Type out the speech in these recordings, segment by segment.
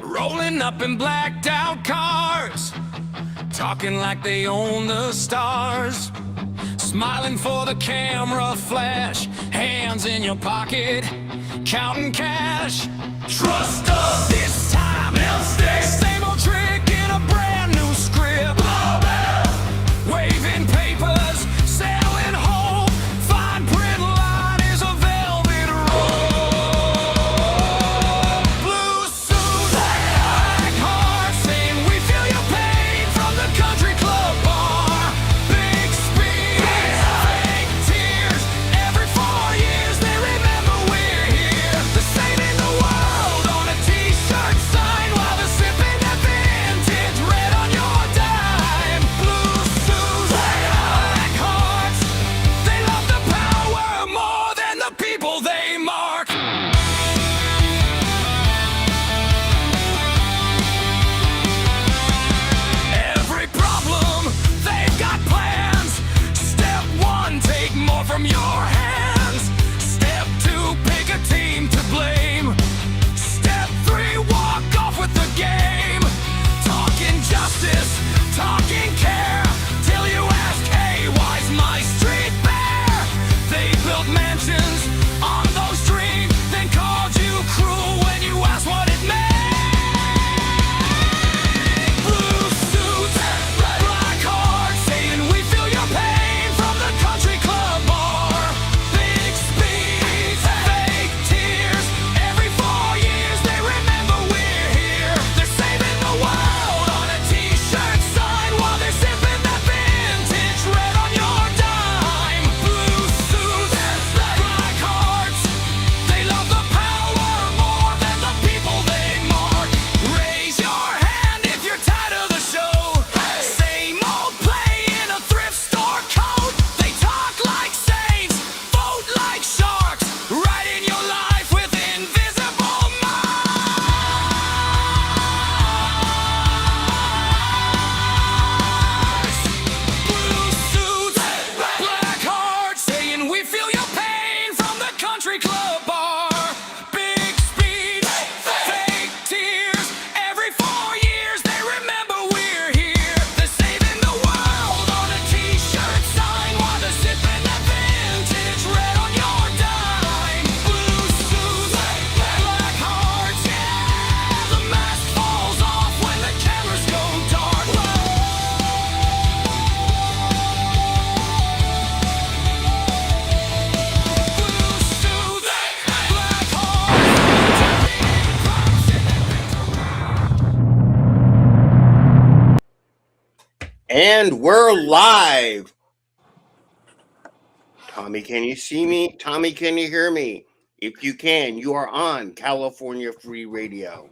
Rolling up in blacked out cars, talking like they own the stars. Smiling for the camera flash, hands in your pocket, counting cash. Trust us this time, they'll stay. Same old trick in a brand new script. Waving papers, selling hope. Fine print line is a velvet rope. Blue suits, black hearts, saying we feel your pain from the country club bar. Big speed, fake tears. Every 4 years they remember we're here. They're saving the world on a t-shirt sign while they're sipping that vintage red on your dime. Blue suits, black hearts, they love the power more than the people they mark. Every problem, they've got plans. Step 1, take more from your hands. Step 2, pick a team to blame. Step 3, walk off with the game. Talking justice, talking care, till you ask, hey, why's my street bare? They built mansions on those streets, then called you cruel when you asked what it meant. Blue suits, black hearts, saying we feel your pain from the country club bar. Big speed, fake tears. Every 4 years they remember we're here. They're saving the world on a t-shirt sign while they're sipping that vintage red on your dime. Blue suits, black hearts, they love the power more than the people they mark. Raise your hand if you're tired of the show. Same old play in a thrift store coat. They talk like saints, vote like sharks, writing your life with invisible marks. Blue suits, black hearts, saying we feel your pain from the country club bar. Big speed, fake tears. Every 4 years they remember we're here. They're saving the world on a t-shirt sign while they're sipping that vintage red on your dime. Blue suits, black hearts, yeah. The mask falls off when the cameras go dark. Blue suits, black And we're live. Tommy, can you see me? Tommy, can you hear me? If you can, you are on California Free Radio.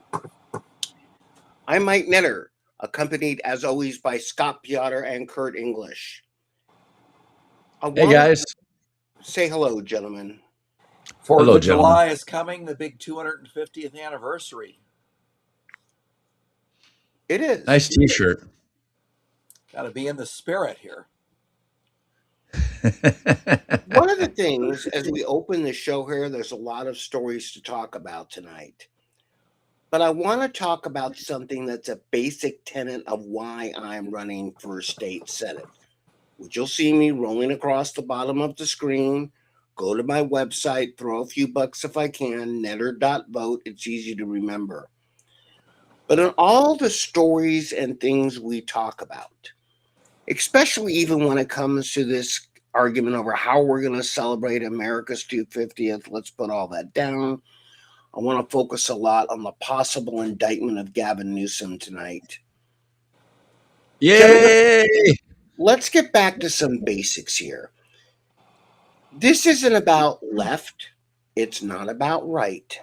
I'm Mike Netter, accompanied as always by Scott Piotr and Kurt English. Hey guys. Say hello, gentlemen. 4th Hello, of gentlemen. July is coming, the big 250th anniversary. It is. Nice t-shirt. Got to be in the spirit here. One of the things, as we open the show here, there's a lot of stories to talk about tonight. But I want to talk about something that's a basic tenet of why I'm running for state senate, which you'll see me rolling across the bottom of the screen. Go to my website, throw a few bucks if I can, netter.vote. It's easy to remember. But in all the stories and things we talk about, especially even when it comes to this argument over how we're going to celebrate America's 250th, let's put all that down. I want to focus a lot on the possible indictment of Gavin Newsom tonight. Yay! Let's get back to some basics here. This isn't about left. It's not about right.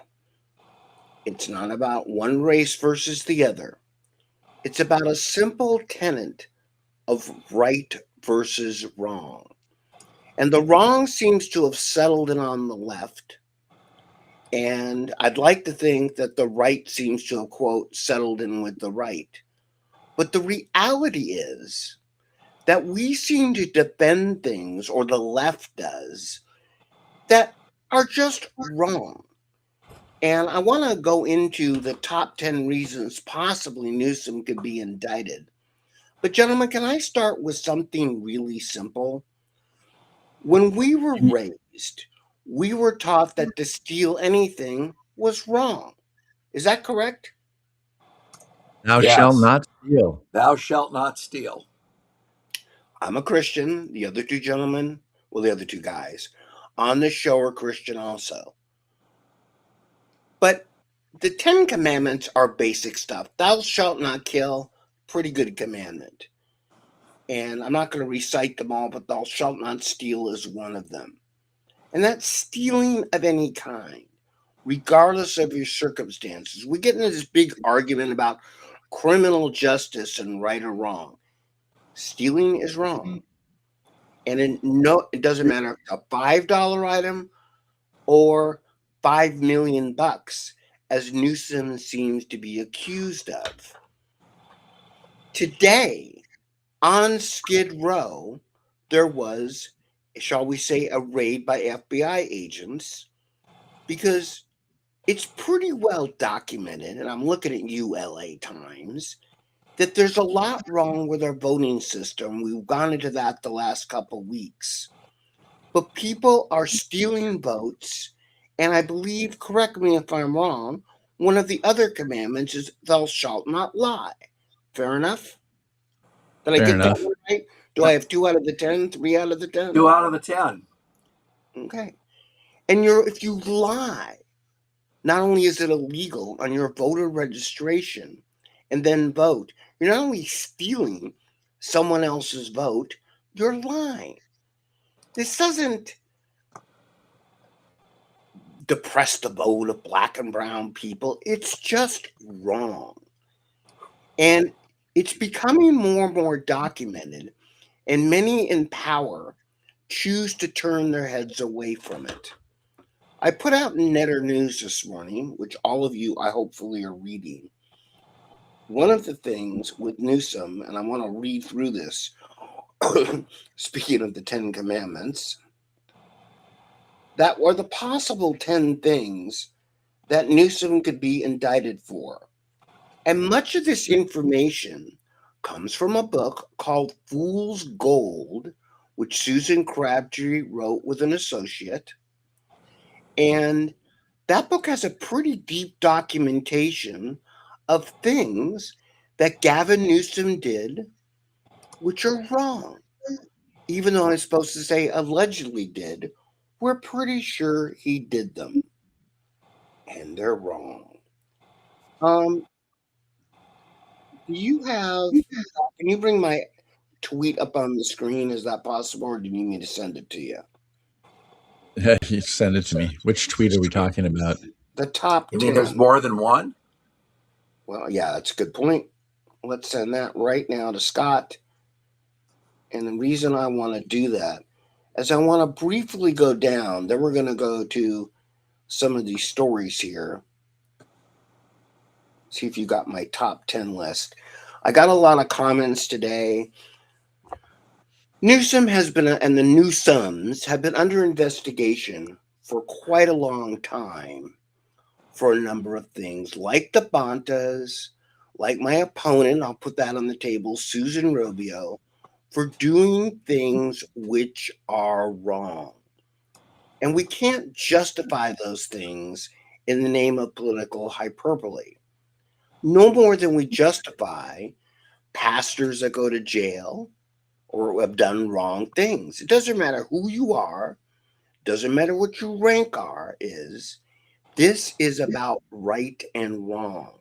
It's not about one race versus the other. It's about a simple tenet of right versus wrong. And the wrong seems to have settled in on the left. And I'd like to think that the right seems to have, quote, settled in with the right. But the reality is that we seem to defend things, or the left does, that are just wrong. And I want to go into the top 10 reasons possibly Newsom could be indicted. But, gentlemen, can I start with something really simple? When we were raised, we were taught that to steal anything was wrong. Is that correct? Thou shalt Yes. not steal. Thou shalt not steal. I'm a Christian. The other two gentlemen, well, the other two guys on the show are Christian also. But the 10 commandments are basic stuff. Thou shalt not kill, pretty good commandment. And I'm not going to recite them all, but thou shalt not steal is one of them. And that's stealing of any kind, regardless of your circumstances. We get into this big argument about criminal justice and right or wrong. Stealing is wrong. And it doesn't matter if it's a $5 item or 5 million bucks, as Newsom seems to be accused of. Today, on Skid Row, there was, shall we say, a raid by FBI agents, because it's pretty well documented, and I'm looking at you, LA Times, that there's a lot wrong with our voting system. We've gone into that the last couple weeks. But people are stealing votes, and I believe, correct me if I'm wrong, one of the other commandments is thou shalt not lie. Fair enough? Did I Fair get enough. that one right? Do I have 2 out of the 10, 3 out of the 10? 2 out of the 10. Okay. And if you lie, not only is it illegal on your voter registration and then vote, you're not only stealing someone else's vote, you're lying. This doesn't depress the vote of black and brown people. It's just wrong. And it's becoming more and more documented, and many in power choose to turn their heads away from it. I put out in Netter News this morning, which all of you, I hopefully, are reading. One of the things with Newsom, and I want to read through this, speaking of the 10 commandments, that were the possible 10 things that Newsom could be indicted for. And much of this information comes from a book called Fool's Gold, which Susan Crabtree wrote with an associate. And that book has a pretty deep documentation of things that Gavin Newsom did, which are wrong. Even though I'm supposed to say allegedly did, we're pretty sure he did them. And they're wrong. Do you have, can you bring my tweet up on the screen? Is that possible, or do you need me to send it to you? You send it to me. Which tweet are we talking about? The top You 10. mean there's more than one? Well, yeah, that's a good point. Let's send that right now to Scott. And the reason I want to do that is I want to briefly go down. Then we're going to go to some of these stories here. See if you got my top 10 list. I got a lot of comments today. Newsom has been, and the Newsoms have been under investigation for quite a long time for a number of things, like the Bontas, like my opponent, I'll put that on the table, Susan Rubio, for doing things which are wrong. And we can't justify those things in the name of political hyperbole. No more than we justify pastors that go to jail or have done wrong things. It doesn't matter who you are, doesn't matter what your rank is. This is about right and wrong.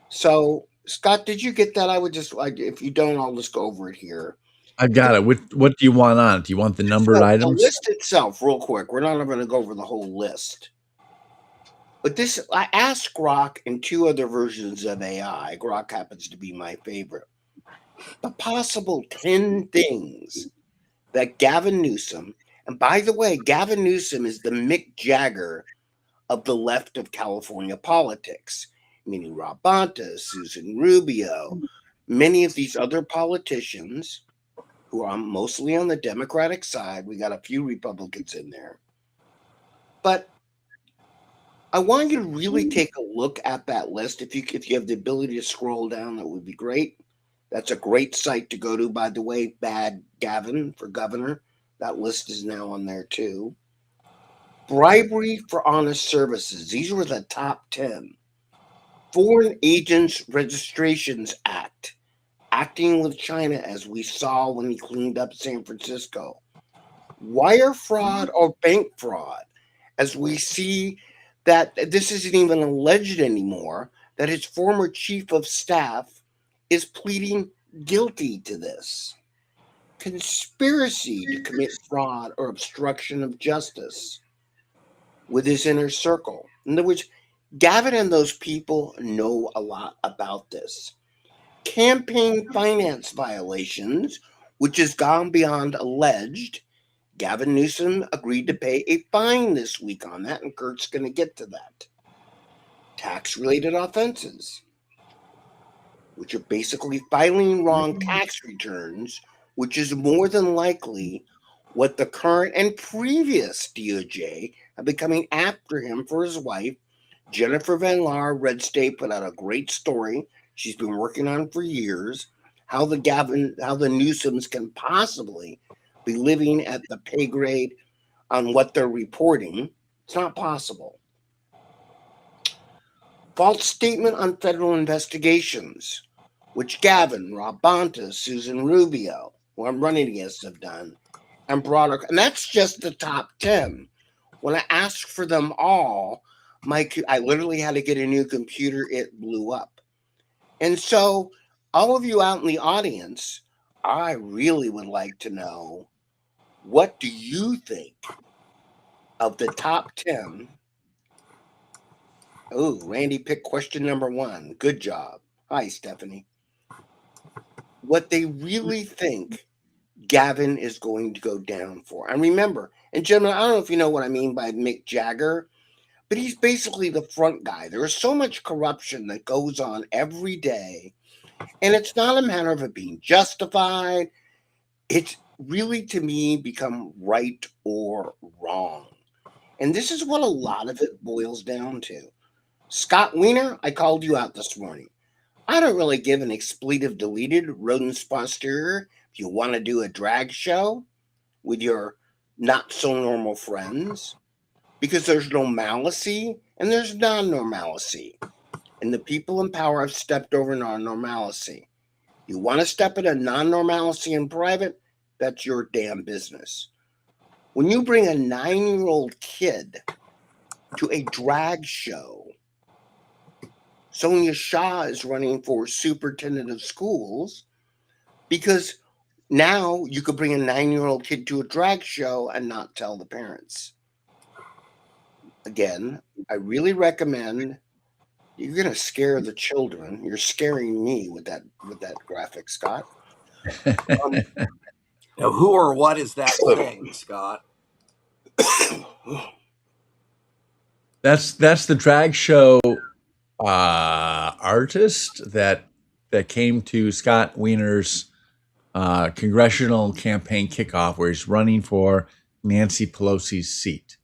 So, Scott, did you get that? I would just like, if you don't, I'll just go over it here. I've got it. What do you want on it? Do you want the numbered items? The list itself, real quick. We're not going to go over the whole list. But this, I asked Grok in 2 other versions of AI. Grok happens to be my favorite. The possible 10 things that Gavin Newsom, and by the way, Gavin Newsom is the Mick Jagger of the left of California politics, meaning Rob Bonta, Susan Rubio, many of these other politicians who are mostly on the Democratic side. We got a few Republicans in there. But I want you to really take a look at that list. If you have the ability to scroll down, that would be great. That's a great site to go to, by the way. Bad Gavin for governor. That list is now on there too. Bribery for honest services. These were the top 10. Foreign Agents Registrations Act. Acting with China, as we saw when he cleaned up San Francisco. Wire fraud or bank fraud, as we see that this isn't even alleged anymore, that his former chief of staff is pleading guilty to this. Conspiracy to commit fraud or obstruction of justice with his inner circle. In other words, Gavin and those people know a lot about this. Campaign finance violations, which has gone beyond alleged. Gavin Newsom agreed to pay a fine this week on that, and Kurt's going to get to that. Tax-related offenses, which are basically filing wrong tax returns, which is more than likely what the current and previous DOJ have been coming after him for his wife. Jennifer Van Laar, Red State, put out a great story she's been working on for years, how the Newsoms can possibly be living at the pay grade on what they're reporting. It's not possible. False statement on federal investigations, which Gavin, Rob Bonta, Susan Rubio, who I'm running against, have done, and broader. And that's just the top 10. When I asked for them all, I literally had to get a new computer. It blew up. And so all of you out in the audience, I really would like to know, what do you think of the top 10? Oh, Randy picked question number 1. Good job. Hi, Stephanie. What they really think Gavin is going to go down for. And remember, and gentlemen, I don't know if you know what I mean by Mick Jagger, but he's basically the front guy. There is so much corruption that goes on every day, and it's not a matter of it being justified. It's really, to me, become right or wrong. And this is what a lot of it boils down to. Scott Wiener, I called you out this morning. I don't really give an expletive deleted rodent posterior if you want to do a drag show with your not so normal friends, because there's normalcy and there's non-normalcy. And the people in power have stepped over non-normalcy. You want to step in a non-normalcy in private? That's your damn business. When you bring a 9-year-old kid to a drag show, Sonia Shah is running for superintendent of schools because now you could bring a 9-year-old kid to a drag show and not tell the parents. Again, I really recommend. You're going to scare the children. You're scaring me with that graphic, Scott. Now, who or what is that thing, Scott? That's the drag show artist that came to Scott Wiener's congressional campaign kickoff, where he's running for Nancy Pelosi's seat.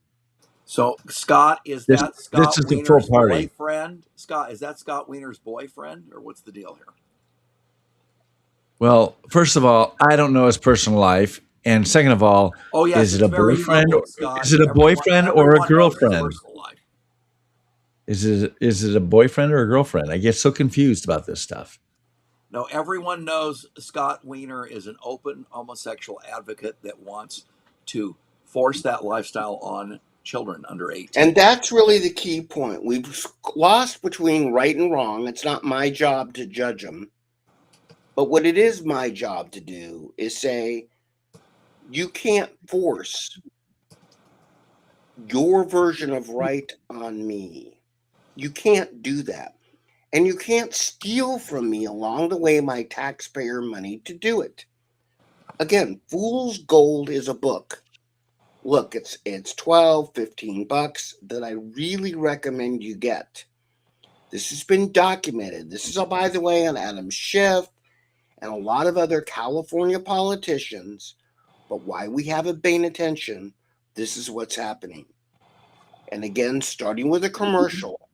So, Scott, is that Scott is the full Wiener's party. boyfriend? Scott, is that Scott Wiener's boyfriend, or what's the deal here? Well, first of all, I don't know his personal life, and second of all, Oh, yes, is it a it's very boyfriend? public, Scott. Is it a boyfriend or a Everyone knows his girlfriend? personal life. Is it a boyfriend or a girlfriend? I get so confused about this stuff. No, everyone knows Scott Wiener is an open homosexual advocate that wants to force that lifestyle on children under 18. And that's really the key point. We've lost between right and wrong. It's not my job to judge them. But what it is my job to do is say, you can't force your version of right on me. You can't do that. And you can't steal from me along the way my taxpayer money to do it. Again, Fool's Gold is a book. Look, it's 12, 15 bucks that I really recommend you get. This has been documented. This is, by the way, on Adam Schiff and a lot of other California politicians. But why we haven't paid attention, this is what's happening. And again, starting with a commercial,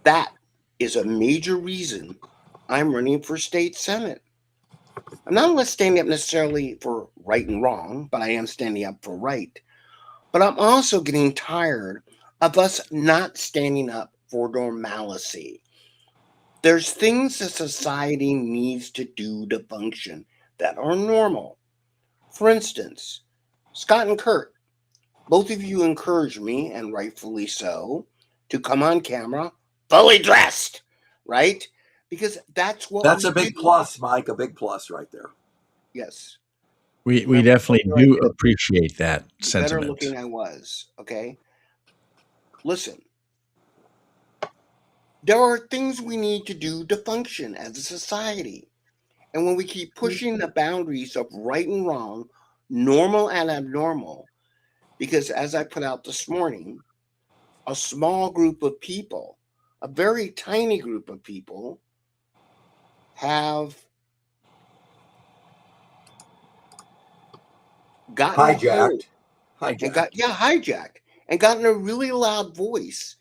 that is a major reason I'm running for state senate. I'm not standing up necessarily for right and wrong, but I am standing up for right. But I'm also getting tired of us not standing up for normalcy. There's things that society needs to do to function that are normal. For instance, Scott and Kurt, both of you encouraged me, and rightfully so, to come on camera fully dressed, right? Because that's what That's we a big do. plus, Mike. A big plus right there. Yes. We Remember definitely earlier I do said appreciate that the better sentiment. looking I was, okay? Listen, there are things we need to do to function as a society. And when we keep pushing the boundaries of right and wrong, normal and abnormal, because as I put out this morning, a small group of people, a very tiny group of people, have gotten a hold Hijacked. and hijacked and gotten a really loud voice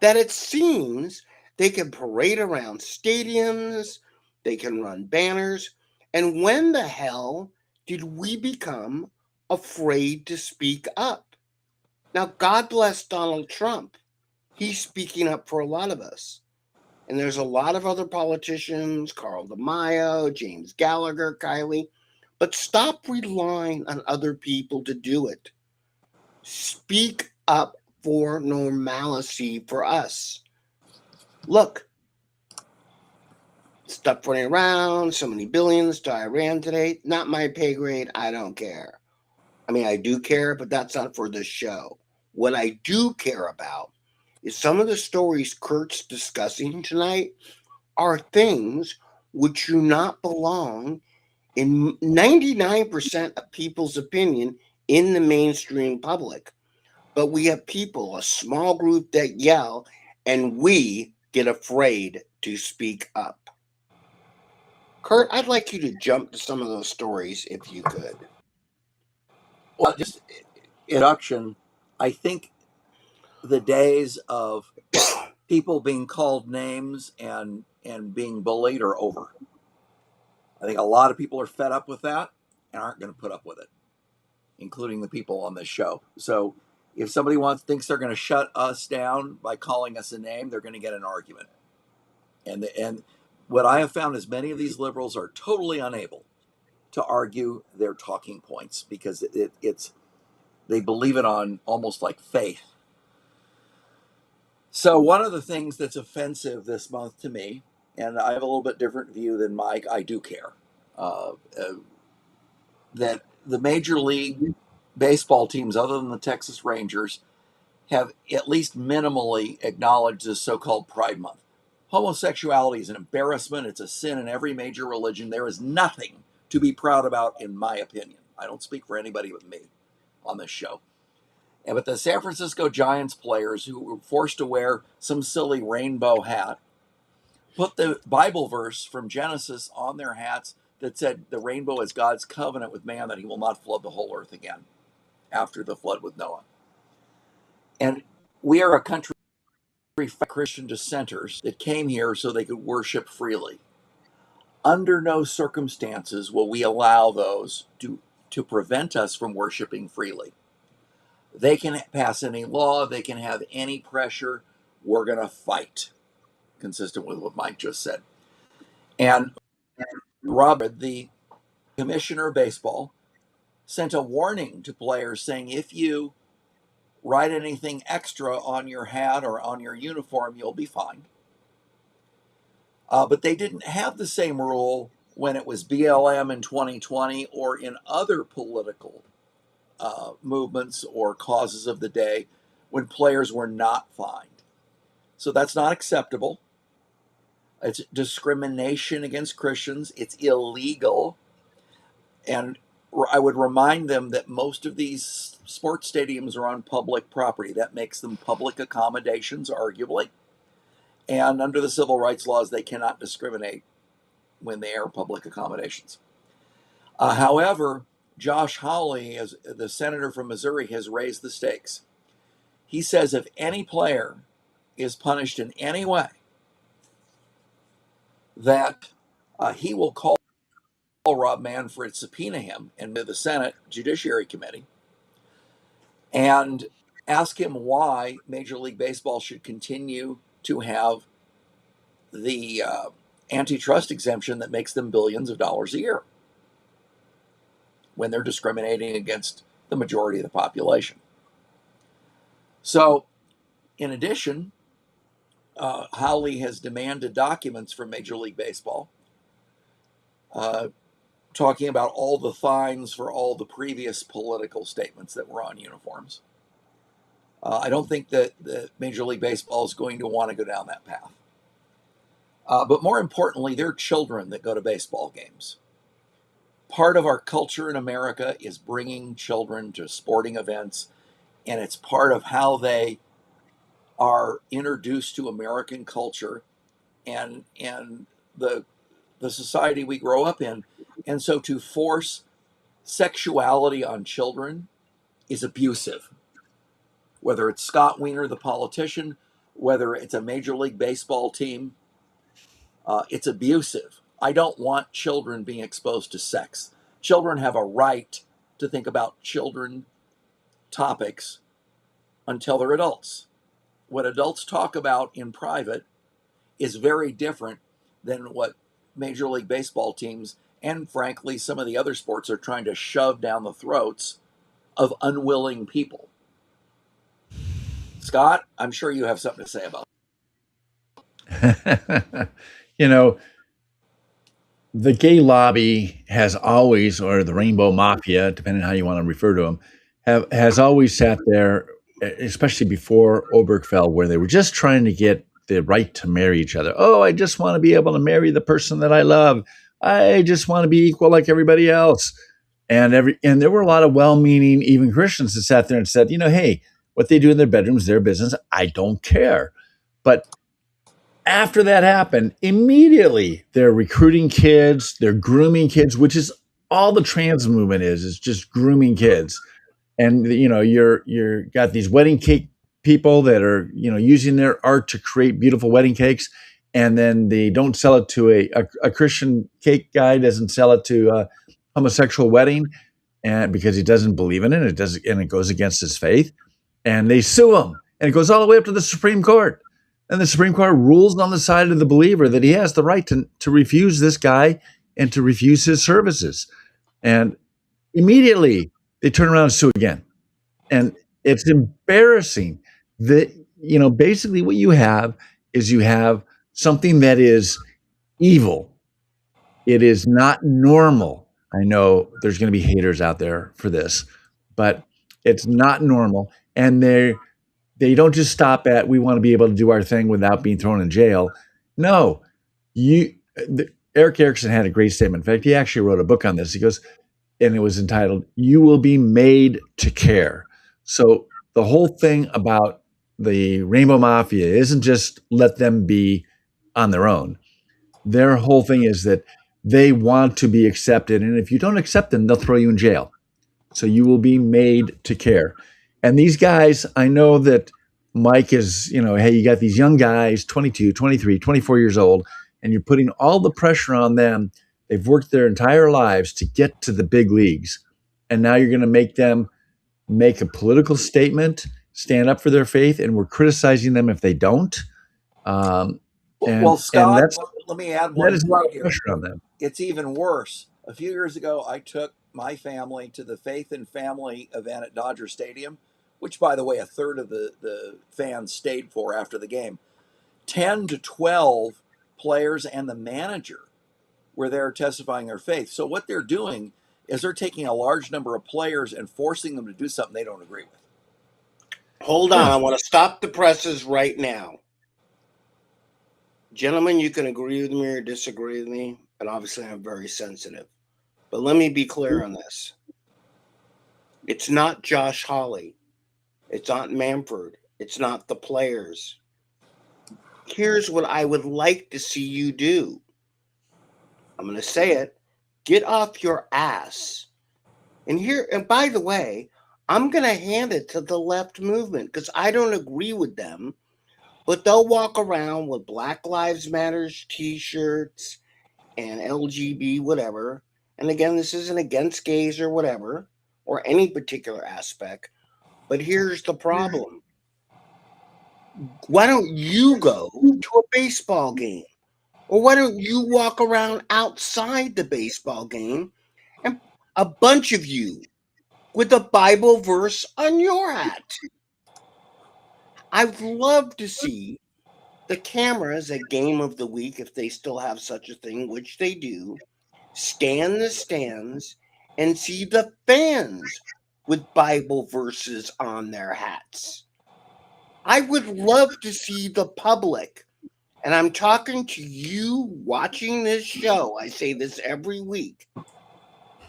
that it seems they can parade around stadiums, they can run banners. And when the hell did we become afraid to speak up? Now, God bless Donald Trump. He's speaking up for a lot of us. And there's a lot of other politicians, Carl DeMaio, James Gallagher, Kylie. But stop relying on other people to do it. Speak up for normalcy for us. Look, stuff running around, so many billions to Iran today. Not my pay grade. I don't care. I mean, I do care, but that's not for this show. What I do care about is some of the stories Kurt's discussing tonight are things which do not belong in 99% of people's opinion in the mainstream public. But we have people, a small group that yell, and we get afraid to speak up. Kurt, I'd like you to jump to some of those stories if you could. Well, just introduction. I think the days of people being called names and being bullied are over. I think a lot of people are fed up with that and aren't going to put up with it, including the people on this show. So if somebody thinks they're going to shut us down by calling us a name, they're going to get an argument. And what I have found is many of these liberals are totally unable to argue their talking points because it's they believe it on almost like faith. So one of the things that's offensive this month to me, and I have a little bit different view than Mike, I do care, that the major league baseball teams, other than the Texas Rangers, have at least minimally acknowledged this so-called Pride Month. Homosexuality is an embarrassment. It's a sin in every major religion. There is nothing to be proud about, in my opinion. I don't speak for anybody but me on this show. But the San Francisco Giants players who were forced to wear some silly rainbow hat put the Bible verse from Genesis on their hats that said the rainbow is God's covenant with man, that he will not flood the whole earth again after the flood with Noah. And we are a country of Christian dissenters that came here so they could worship freely. Under no circumstances will we allow those to prevent us from worshiping freely. They can pass any law, they can have any pressure. We're going to fight, consistent with what Mike just said. And Robert, the commissioner of baseball, sent a warning to players saying if you write anything extra on your hat or on your uniform, you'll be fined. But they didn't have the same rule when it was BLM in 2020 or in other political movements or causes of the day when players were not fined. So that's not acceptable. It's discrimination against Christians. It's illegal. And I would remind them that most of these sports stadiums are on public property. That makes them public accommodations, arguably. And under the civil rights laws, they cannot discriminate when they are public accommodations. However, Josh Hawley, as the senator from Missouri, has raised the stakes. He says if any player is punished in any way, that he will call Rob Manfred, subpoena him into the Senate Judiciary Committee, and ask him why Major League Baseball should continue to have the antitrust exemption that makes them billions of dollars a year when they're discriminating against the majority of the population. So, in addition, Howley has demanded documents from Major League Baseball talking about all the fines for all the previous political statements that were on uniforms. I don't think that Major League Baseball is going to want to go down that path. But more importantly, they're children that go to baseball games. Part of our culture in America is bringing children to sporting events, and it's part of how they are introduced to American culture and the society we grow up in. And so to force sexuality on children is abusive. Whether it's Scott Wiener, the politician, whether it's a Major League Baseball team, it's abusive. I don't want children being exposed to sex. Children have a right to think about children topics until they're adults. What adults talk about in private is very different than what Major League Baseball teams and, frankly, some of the other sports are trying to shove down the throats of unwilling people. Scott, I'm sure you have something to say about it. You know, the gay lobby has always, or the Rainbow Mafia, depending on how you want to refer to them, has always sat there, especially before Obergefell, where they were just trying to get the right to marry each other. Oh, I just want to be able to marry the person that I love. I just want to be equal like everybody else. And there were a lot of well-meaning, even Christians that sat there and said, hey, what they do in their bedrooms, their business. I don't care. But after that happened, immediately they're recruiting kids, they're grooming kids, which is all the trans movement is just grooming kids. And you're got these wedding cake people that are using their art to create beautiful wedding cakes, and then they don't sell it to a Christian cake guy doesn't sell it to a homosexual wedding, and because he doesn't believe in it, and it goes against his faith, and they sue him, and it goes all the way up to the Supreme Court. And the Supreme Court rules on the side of the believer that he has the right to refuse this guy and to refuse his services. And immediately they turn around and sue again. And it's embarrassing that, basically what you have is something that is evil. It is not normal. I know there's going to be haters out there for this, but it's not normal. And they don't just stop at, we want to be able to do our thing without being thrown in jail. No, Eric Erickson had a great statement. In fact, he actually wrote a book on this. He goes, and it was entitled, You Will Be Made to Care. So the whole thing about the Rainbow Mafia isn't just let them be on their own. Their whole thing is that they want to be accepted. And if you don't accept them, they'll throw you in jail. So you will be made to care. And these guys, I know that Mike is, hey, you got these young guys, 22, 23, 24 years old, and you're putting all the pressure on them. They've worked their entire lives to get to the big leagues. And now you're going to make them make a political statement, stand up for their faith, and we're criticizing them if they don't. Well, Scott, let me add one. That is a lot of pressure on them. It's even worse. A few years ago, I took my family to the Faith and Family event at Dodger Stadium, which, by the way, a third of the fans stayed for after the game. 10 to 12 players and the manager were there testifying their faith. So what they're doing is they're taking a large number of players and forcing them to do something they don't agree with. Hold on. I want to stop the presses right now. Gentlemen, you can agree with me or disagree with me, and obviously I'm very sensitive. But let me be clear on this. It's not Josh Hawley. It's not Manfred. It's not the players. Here's what I would like to see you do. I'm going to say it. Get off your ass. And by the way, I'm going to hand it to the left movement because I don't agree with them, but they'll walk around with Black Lives Matters t-shirts and LGB whatever. And again, this isn't against gays or whatever, or any particular aspect. But here's the problem. Why don't you go to a baseball game? Or why don't you walk around outside the baseball game and a bunch of you with a Bible verse on your hat? I'd love to see the cameras at Game of the Week, if they still have such a thing, which they do, scan the stands and see the fans with Bible verses on their hats. I would love to see the public, and I'm talking to you watching this show. I say this every week.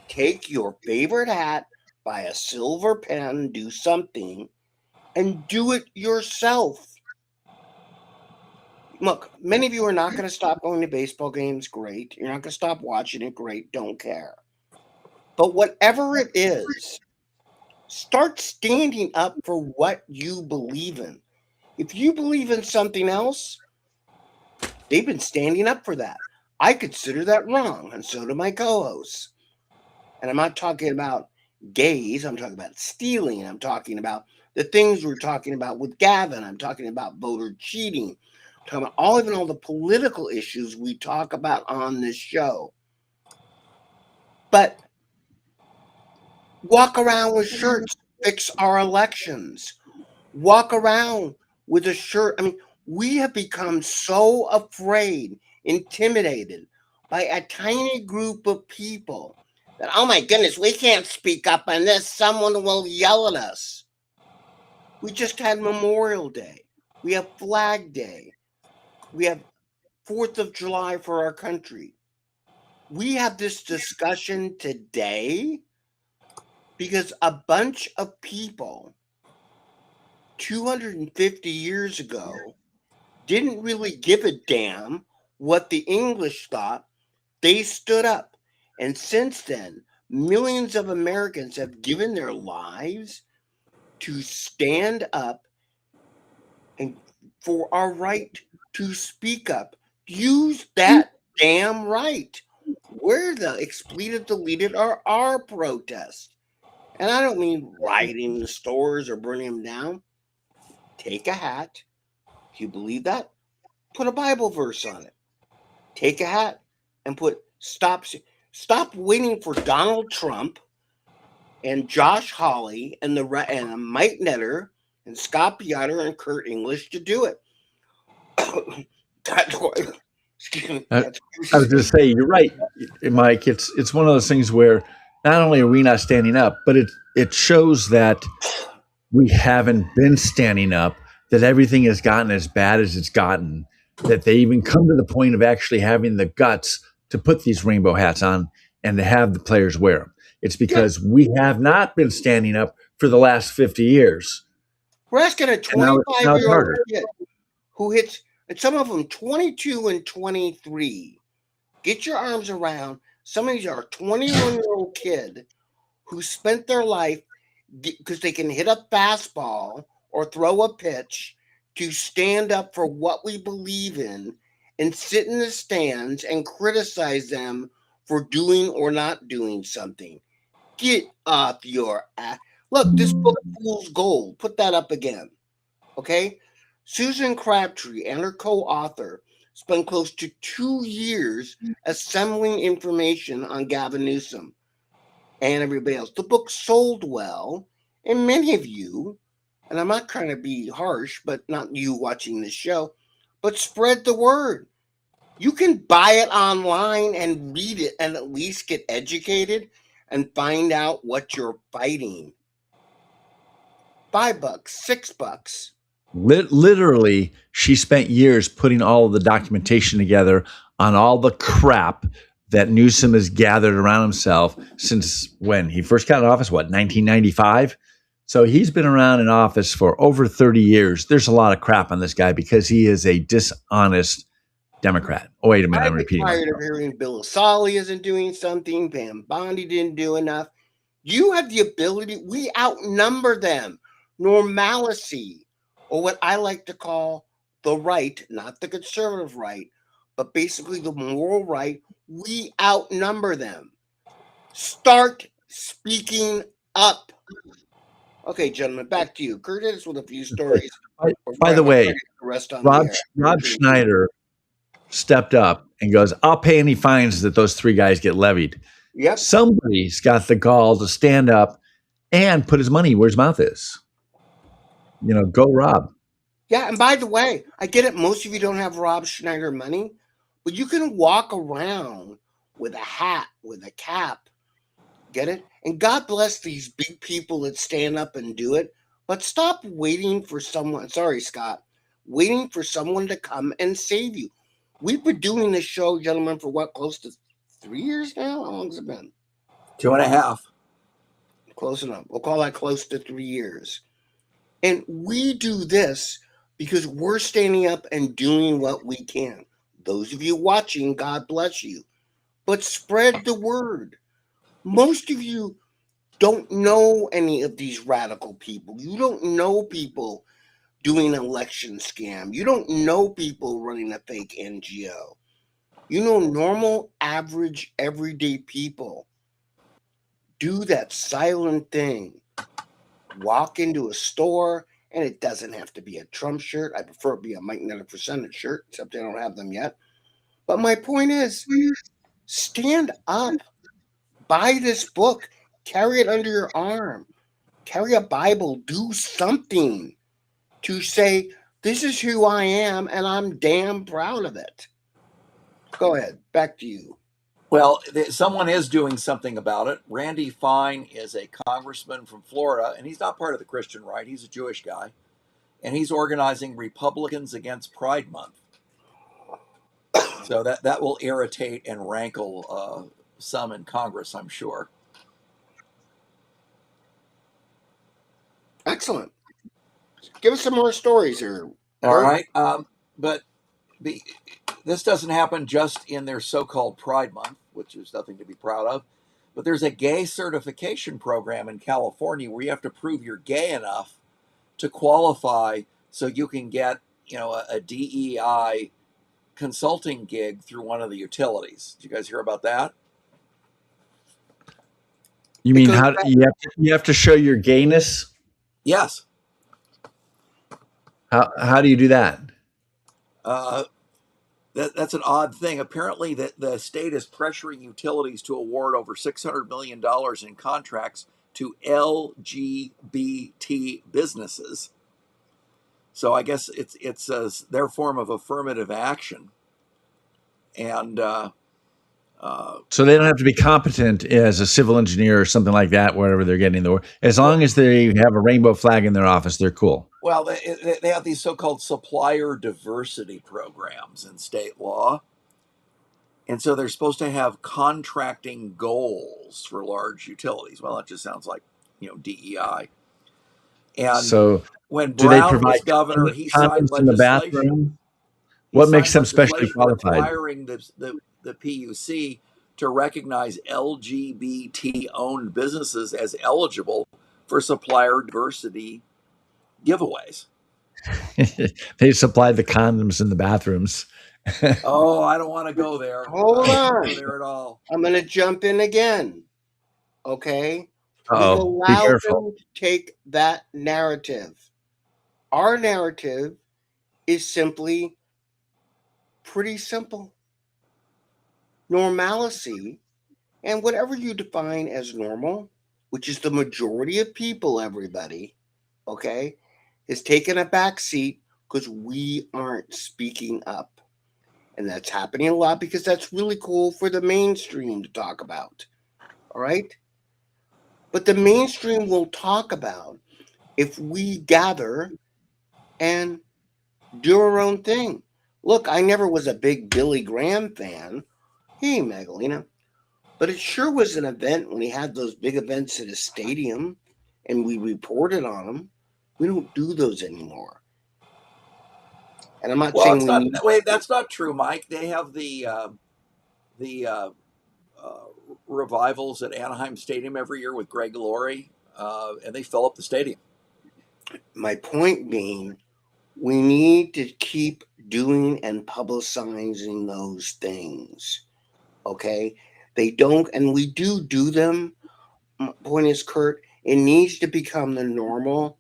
Take your favorite hat, buy a silver pen, do something, and do it yourself. Look, many of you are not going to stop going to baseball games. Great. You're not going to stop watching it. Great. Don't care. But whatever it is, start standing up for what you believe in. If you believe in something else, they've been standing up for that. I consider that wrong, and so do my co-hosts. And I'm not talking about gays. I'm talking about stealing. I'm talking about the things we're talking about with Gavin. I'm talking about voter cheating. I'm talking about all the political issues we talk about on this show. But walk around with shirts, fix our elections. Walk around with a shirt. I mean, we have become so afraid, intimidated by a tiny group of people that, oh my goodness, we can't speak up on this. Someone will yell at us. We just had Memorial Day. We have Flag Day. We have 4th of July for our country. We have this discussion today because a bunch of people 250 years ago didn't really give a damn what the English thought. They stood up. And since then, millions of Americans have given their lives to stand up and for our right to speak up. Use that damn right. We're the expletive deleted are our protest. And I don't mean rioting the stores or burning them down. Take a hat. If you believe that, put a Bible verse on it. Take a hat and put stop waiting for Donald Trump and Josh Hawley and Mike Netter and Scott Piotr and Kurt English to do it. That's what, excuse me. I was going to say, you're right, Mike. It's one of those things where not only are we not standing up, but it shows that we haven't been standing up, that everything has gotten as bad as it's gotten, that they even come to the point of actually having the guts to put these rainbow hats on and to have the players wear them. It's because we have not been standing up for the last 50 years. We're asking a now it's 25-year-old harder. kid who hits, and some of them 22 and 23. Get your arms around. Some of these are a 21-year-old kid who spent their life because they can hit a fastball or throw a pitch to stand up for what we believe in and sit in the stands and criticize them for doing or not doing something. Get off your ass. Look, this book, Fool's Gold. Put that up again. Okay? Susan Crabtree and her co-author spent close to 2 years assembling information on Gavin Newsom and everybody else. The book sold well, and many of you, and I'm not trying to be harsh, but not you watching this show, but spread the word. You can buy it online and read it and at least get educated and find out what you're fighting. $5, $6. Literally, she spent years putting all of the documentation together on all the crap that Newsom has gathered around himself since when he first got in office, 1995? So he's been around in office for over 30 years. There's a lot of crap on this guy because he is a dishonest Democrat. Oh, wait a minute, I'm repeating tired myself. of hearing Bill O'Reilly isn't doing something, Pam Bondi didn't do enough. You have the ability, we outnumber them. Normalcy, or what I like to call the right, not the conservative right, but basically the moral right, we outnumber them. Start speaking up. Okay, gentlemen, back to you. Kurt hit us with a few stories. By the way, the rest on Rob, the air. Rob Schneider stepped up and goes, I'll pay any fines that those three guys get levied. Yep. Somebody's got the gall to stand up and put his money where his mouth is. Go Rob. Yeah, and by the way, I get it. Most of you don't have Rob Schneider money, but you can walk around with a hat, with a cap. Get it? And God bless these big people that stand up and do it. But stop waiting for someone. Sorry, Scott. Waiting for someone to come and save you. We've been doing this show, gentlemen, for what, close to 3 years now? How long has it been? 2.5. Close enough. We'll call that close to 3 years. And we do this because we're standing up and doing what we can. Those of you watching, God bless you. But spread the word. Most of you don't know any of these radical people. You don't know people doing an election scam. You don't know people running a fake NGO. You know normal, average, everyday people do that silent thing. Walk into a store, and it doesn't have to be a Trump shirt. I prefer it be a Mike Nettle for Senate shirt, except I don't have them yet. But my point is, stand up. Buy this book. Carry it under your arm. Carry a Bible. Do something to say, this is who I am, and I'm damn proud of it. Go ahead. Back to you. Well, someone is doing something about it. Randy Fine is a congressman from Florida, and he's not part of the Christian right. He's a Jewish guy, and he's organizing Republicans against Pride Month. So that will irritate and rankle some in Congress, I'm sure. Excellent. Give us some more stories here. All right. But this doesn't happen just in their so-called Pride Month, which is nothing to be proud of. But there's a gay certification program in California where you have to prove you're gay enough to qualify so you can get, a DEI consulting gig through one of the utilities. Did you guys hear about that? You mean how you have to show your gayness? Yes. How do you do that? That's an odd thing. Apparently, the state is pressuring utilities to award over $600 million in contracts to LGBT businesses. So I guess it's their form of affirmative action. And so they don't have to be competent as a civil engineer or something like that, wherever they're getting the work. As long as they have a rainbow flag in their office, they're cool. Well, they have these so-called supplier diversity programs in state law. And so they're supposed to have contracting goals for large utilities. Well, that just sounds like, DEI. And so when do they Brown provide was governor, he signed in the legislation. bathroom? What makes them specially qualified? Requiring the PUC to recognize LGBT-owned businesses as eligible for supplier diversity giveaways. They supply the condoms in the bathrooms. Oh, I don't want to go there. Hold I on. don't go there at all. I'm going to jump in again. Okay? Uh-oh. We've Be allowed careful. them to take that narrative. Our narrative is simply pretty simple. Normalcy, and whatever you define as normal, which is the majority of people, everybody, okay, is taking a back seat because we aren't speaking up. And that's happening a lot because that's really cool for the mainstream to talk about. All right? But the mainstream will talk about if we gather and do our own thing. Look, I never was a big Billy Graham fan. Hey, Magdalena. But it sure was an event when he had those big events at his stadium and we reported on them. We don't do those anymore. And I'm not saying that's not true, Mike. They have the revivals at Anaheim Stadium every year with Greg Laurie, and they fill up the stadium. My point being, we need to keep doing and publicizing those things. Okay? They don't, and we do them. My point is, Kurt, it needs to become the normal.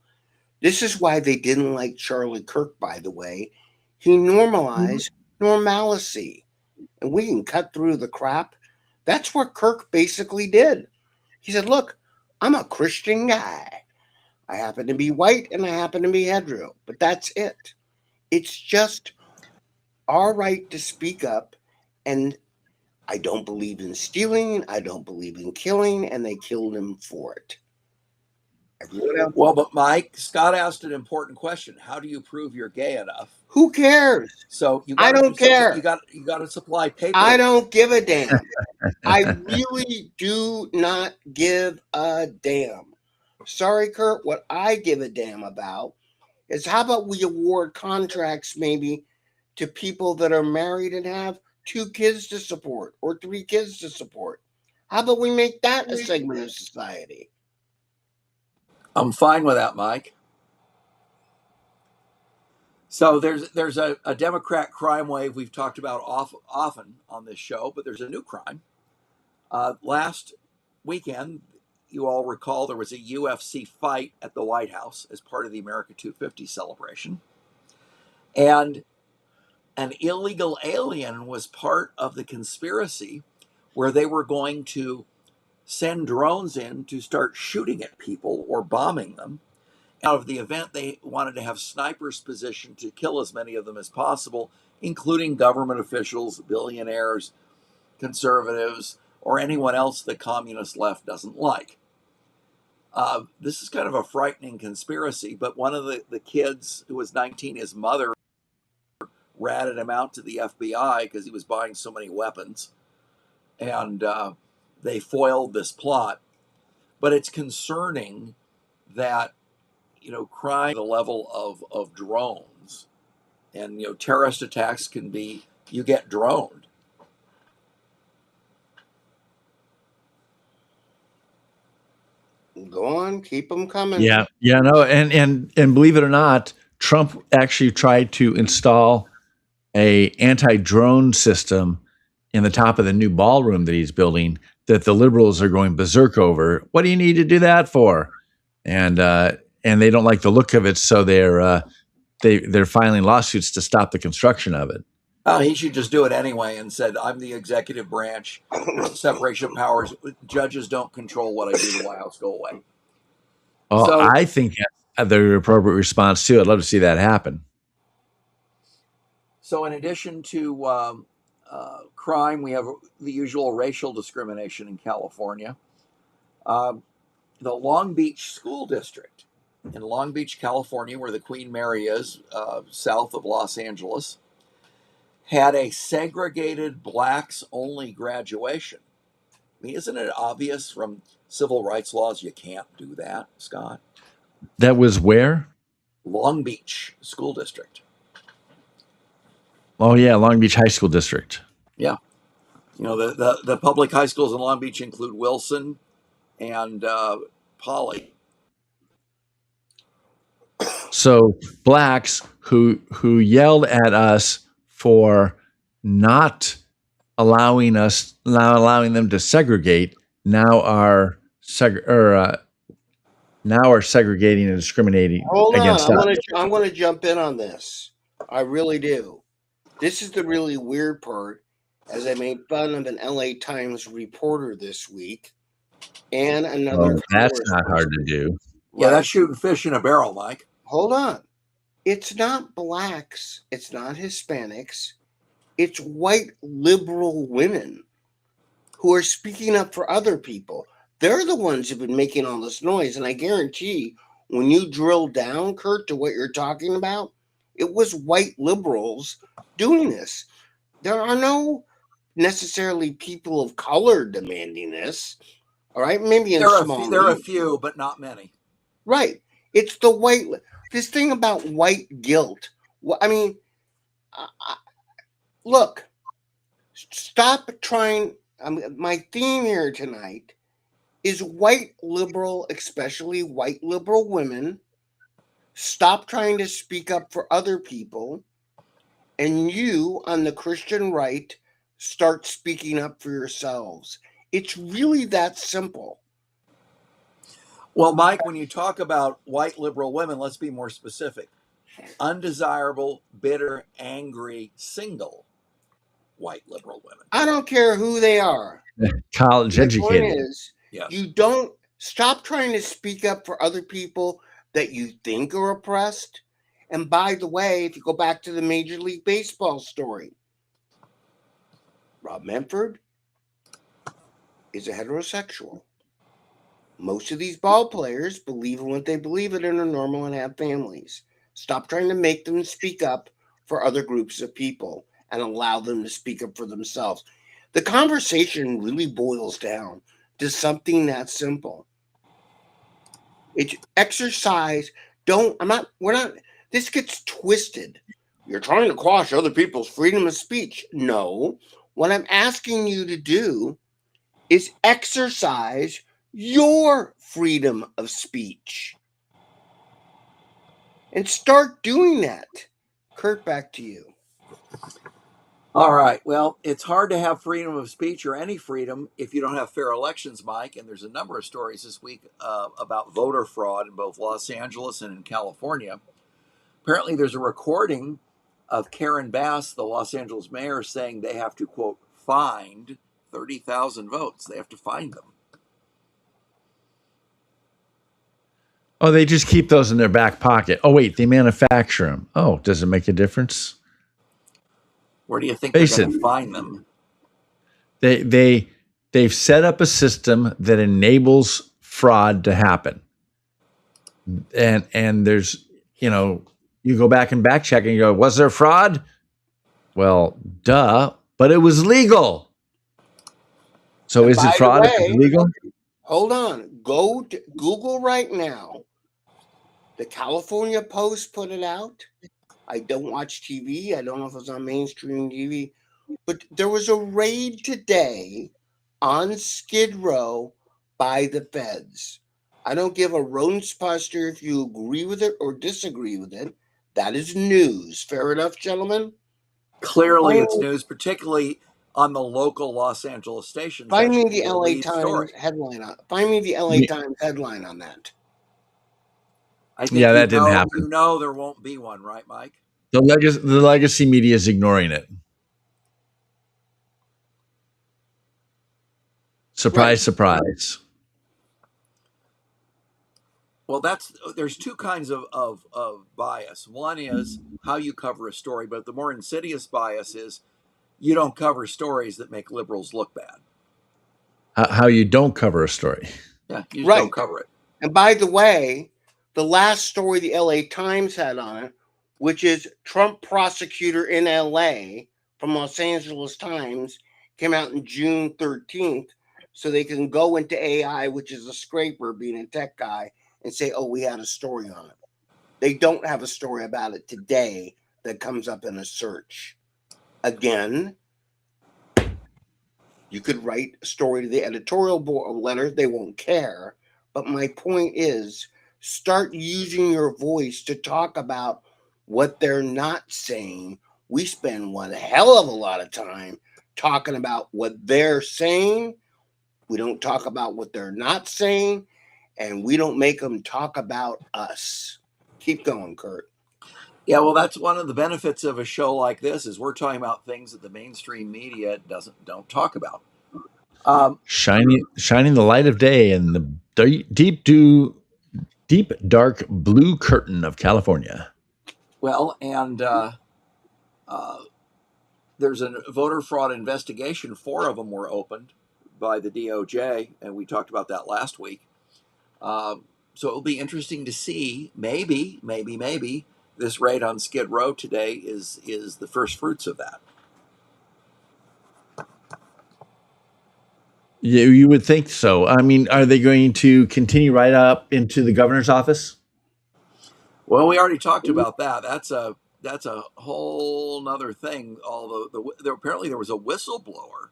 This is why they didn't like Charlie Kirk, by the way. He normalized normalcy. And we can cut through the crap. That's what Kirk basically did. He said, look, I'm a Christian guy. I happen to be white and I happen to be hetero, but that's it. It's just our right to speak up. And I don't believe in stealing. I don't believe in killing. And they killed him for it. Everyone else, Well, but Mike, Scott asked an important question. How do you prove you're gay enough? who cares? So you I got don't care. You got to supply paper. I don't give a damn. I really do not give a damn. Sorry, Kurt. What I give a damn about is how about we award contracts maybe to people that are married and have 2 kids to support or 3 kids to support? How about we make that a segment of society? I'm fine with that, Mike. So there's a Democrat crime wave we've talked about often on this show, but there's a new crime. Last weekend, you all recall there was a UFC fight at the White House as part of the America 250 celebration. And an illegal alien was part of the conspiracy where they were going to send drones in to start shooting at people or bombing them. Out of the event, they wanted to have snipers positioned to kill as many of them as possible, including government officials, billionaires, conservatives, or anyone else the communist left doesn't like. This is kind of a frightening conspiracy, but one of the kids who was 19, his mother ratted him out to the FBI because he was buying so many weapons, and they foiled this plot. But it's concerning that crime the level of drones, and terrorist attacks can be, you get droned. Go on, keep them coming. Yeah, no, and believe it or not, Trump actually tried to install a anti-drone system in the top of the new ballroom that he's building that the liberals are going berserk over. What do you need to do that for? And they don't like the look of it, so they're filing lawsuits to stop the construction of it. He should just do it anyway and said, I'm the executive branch, separation of powers. Judges don't control what I do in the White House. Go away. Well, So- I think that's the appropriate response too. I'd love to see that happen. So in addition to crime, we have the usual racial discrimination in California. The Long Beach School District in Long Beach, California, where the Queen Mary is, south of Los Angeles, had a segregated blacks-only graduation. I mean, isn't it obvious from civil rights laws you can't do that, Scott? That was where? Long Beach School District. Oh yeah, Long Beach High School District. Yeah. The public high schools in Long Beach include Wilson and Poly. So blacks who yelled at us for not allowing them to segregate now are segregating and discriminating Hold on, against us. I want to jump in on this. I really do. This is the really weird part, as I made fun of an LA Times reporter this week, and another. Well, that's not hard to do. Yeah, that's shooting fish in a barrel, Mike. Hold on. It's not blacks. It's not Hispanics. It's white liberal women who are speaking up for other people. They're the ones who've been making all this noise. And I guarantee when you drill down, Kurt, to what you're talking about, it was white liberals doing this. There are no necessarily people of color demanding this. All right. Maybe in small. There are a few, but not many. Right. It's the white. This thing about white guilt. I mean, look, stop trying. my theme here tonight is white liberal, especially white liberal women, stop trying to speak up for other people, and you on the Christian right start speaking up for yourselves. It's really that simple. Well, Mike, when you talk about white liberal women, let's be more specific. Undesirable, bitter, angry, single white liberal women. I don't care who they are. College My point educated. is, Yes. you don't stop trying to speak up for other people that you think are oppressed. And by the way, if you go back to the Major League Baseball story, Rob Manfred is a heterosexual. Most of these ball players believe in what they believe in and are normal and have families. Stop trying to make them speak up for other groups of people and allow them to speak up for themselves. The conversation really boils down to something that simple. It's exercise. This gets twisted. You're trying to quash other people's freedom of speech. No, what I'm asking you to do is exercise your freedom of speech and start doing that. Kurt, back to you. All right. Well, it's hard to have freedom of speech or any freedom if you don't have fair elections, Mike. And there's a number of stories this week about voter fraud in both Los Angeles and in California. Apparently, there's a recording of Karen Bass, the Los Angeles mayor, saying they have to, quote, find 30,000 votes. They have to find them. Oh, they just keep those in their back pocket. Oh, wait, they manufacture them. Oh, does it make a difference? Where do you think Face they're going it. to find them? They've set up a system that enables fraud to happen. And there's, you go back and back check and you go, was there fraud? Well, duh, but it was legal. So And is by it the fraud if way- it's legal? Hold on. Go to Google right now. The California Post put it out. I don't watch TV. I don't know if it's on mainstream TV. But there was a raid today on Skid Row by the feds. I don't give a rodent's buster if you agree with it or disagree with it. That is news. Fair enough, gentlemen? Clearly, it's Oh. news, particularly on the local Los Angeles stations. Find That me should be the the LA lead Times story. headline on. Find me the LA Yeah. Times headline on that. I think Yeah, that didn't happen. You know there won't be one, right, Mike? The legacy media is ignoring it. Surprise, Right. surprise. Well, there's two kinds of bias. One is how you cover a story, but the more insidious bias is you don't cover stories that make liberals look bad. How you don't cover a story. Yeah, you just Right. don't cover it. And by the way, the last story the LA Times had on it, which is Trump prosecutor in LA from Los Angeles Times, came out in June 13th. So they can go into AI, which is a scraper, being a tech guy, and say, oh, we had a story on it. They don't have a story about it today that comes up in a search. Again, you could write a story to the editorial board letter. They won't care. But my point is, start using your voice to talk about what they're not saying. We spend one hell of a lot of time talking about what they're saying. We don't talk about what they're not saying, and we don't make them talk about us. Keep going, Kurt. Yeah, well, that's one of the benefits of a show like this is we're talking about things that the mainstream media don't talk about. Shining the light of day in the deep dark blue curtain of California. Well, and there's a voter fraud investigation. 4 of them were opened by the DOJ, and we talked about that last week. So it'll be interesting to see. Maybe this raid on Skid Row today is the first fruits of that. Yeah, you would think so. I mean, are they going to continue right up into the governor's office? Well, we already talked about that. That's a whole nother thing. Although apparently there was a whistleblower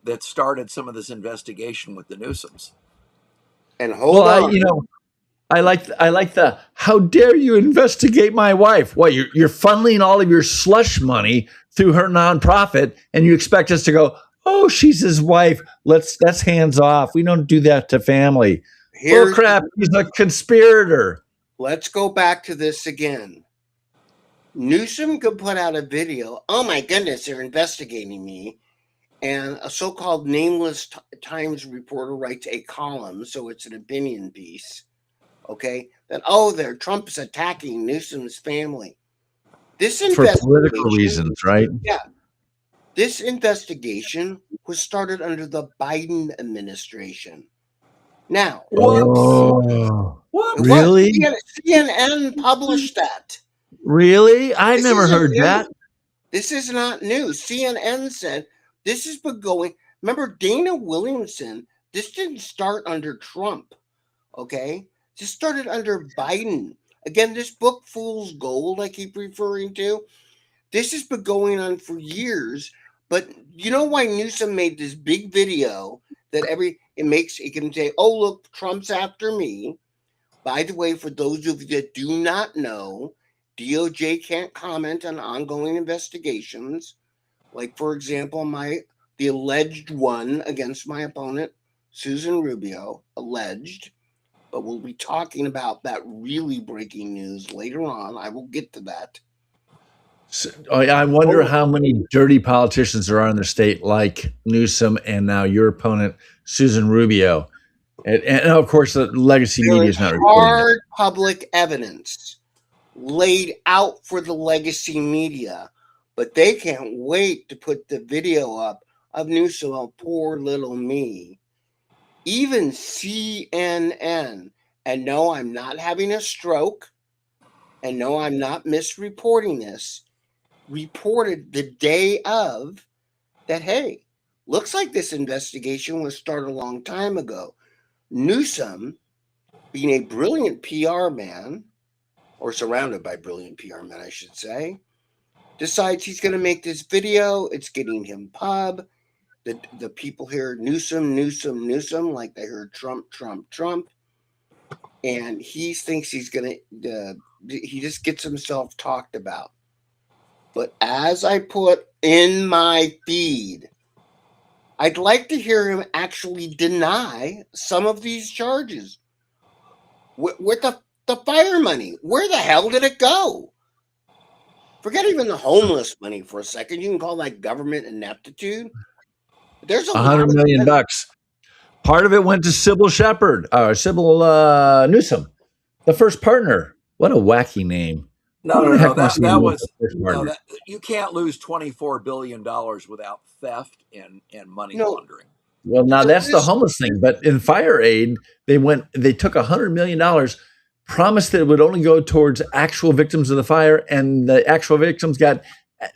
that started some of this investigation with the Newsoms. And hold Well, on. I like the how dare you investigate my wife? What you're funneling all of your slush money through her nonprofit, and you expect us to go, oh, she's his wife. That's hands off. We don't do that to family. Well, Here's crap. He's a conspirator. let's go back to this again. Newsom could put out a video. Oh my goodness, they're investigating me. And a so-called nameless Times reporter writes a column, so it's an opinion piece. Okay, that Trump's attacking Newsom's family. This For political investigation, reasons, right? yeah, this investigation was started under the Biden administration. Now, Oh, it was. really? CNN published that. Really? I This never isn't heard new. that. This is not new. CNN said this has been going. Remember, Dana Williamson, this didn't start under Trump, okay? This started under Biden. Again, this book, Fool's Gold, I keep referring to, this has been going on for years. But you know why Newsom made this big video that it can say, oh, look, Trump's after me. By the way, for those of you that do not know, DOJ can't comment on ongoing investigations. Like, for example, the alleged one against my opponent, Susan Rubio, alleged. But we'll be talking about that really breaking news later on. I will get to that. So, I wonder how many dirty politicians there are in the state like Newsom and now your opponent, Susan Rubio. And of course, the legacy There media is is not reporting it. hard public evidence laid out for the legacy media, but they can't wait to put the video up of Newsom, oh, poor little me. Even CNN, and no, I'm not having a stroke, and no, I'm not misreporting this, reported the day of that, hey, looks like this investigation was started a long time ago. Newsom, being a brilliant PR man, or surrounded by brilliant PR men, I should say, decides he's going to make this video. It's getting him pub. The people hear Newsom, like they heard Trump. And he thinks he's going to, he just gets himself talked about. But as I put in my feed, I'd like to hear him actually deny some of these charges. With the fire money, where the hell did it go? Forget even the homeless money for a second. You can call that government ineptitude. There's $100 million. Part of it went to Sybil Newsom, the first partner. What a wacky name. No. You can't lose $24 billion without theft and money laundering. Well, now that's the homeless thing. But in fire aid, they took $100 million, promised that it would only go towards actual victims of the fire, and the actual victims got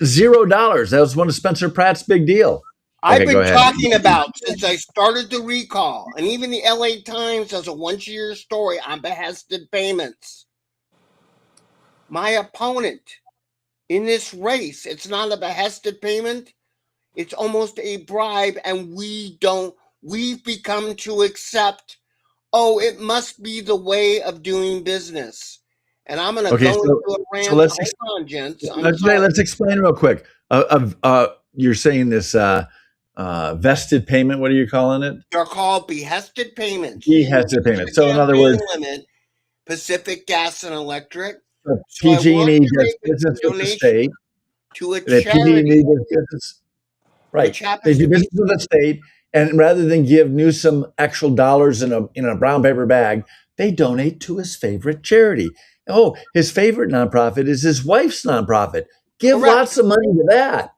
$0. That was one of Spencer Pratt's big deal. I've been talking about since I started the recall, and even the LA Times does a once-a-year story on behested payments. My opponent in this race, it's not a behested payment. It's almost a bribe, and we've become to accept, it must be the way of doing business. And I'm going to go into a rant. So let's explain real quick. You're saying this vested payment. What are you calling it? They're called behested payments. Behested payments. So in other words, limit, Pacific Gas and Electric. PG&E does business with the state. To a charity. Right. They do business with the state, and rather than give Newsom actual dollars in a brown paper bag, they donate to his favorite charity. Oh, his favorite nonprofit is his wife's nonprofit. Give lots of money to that.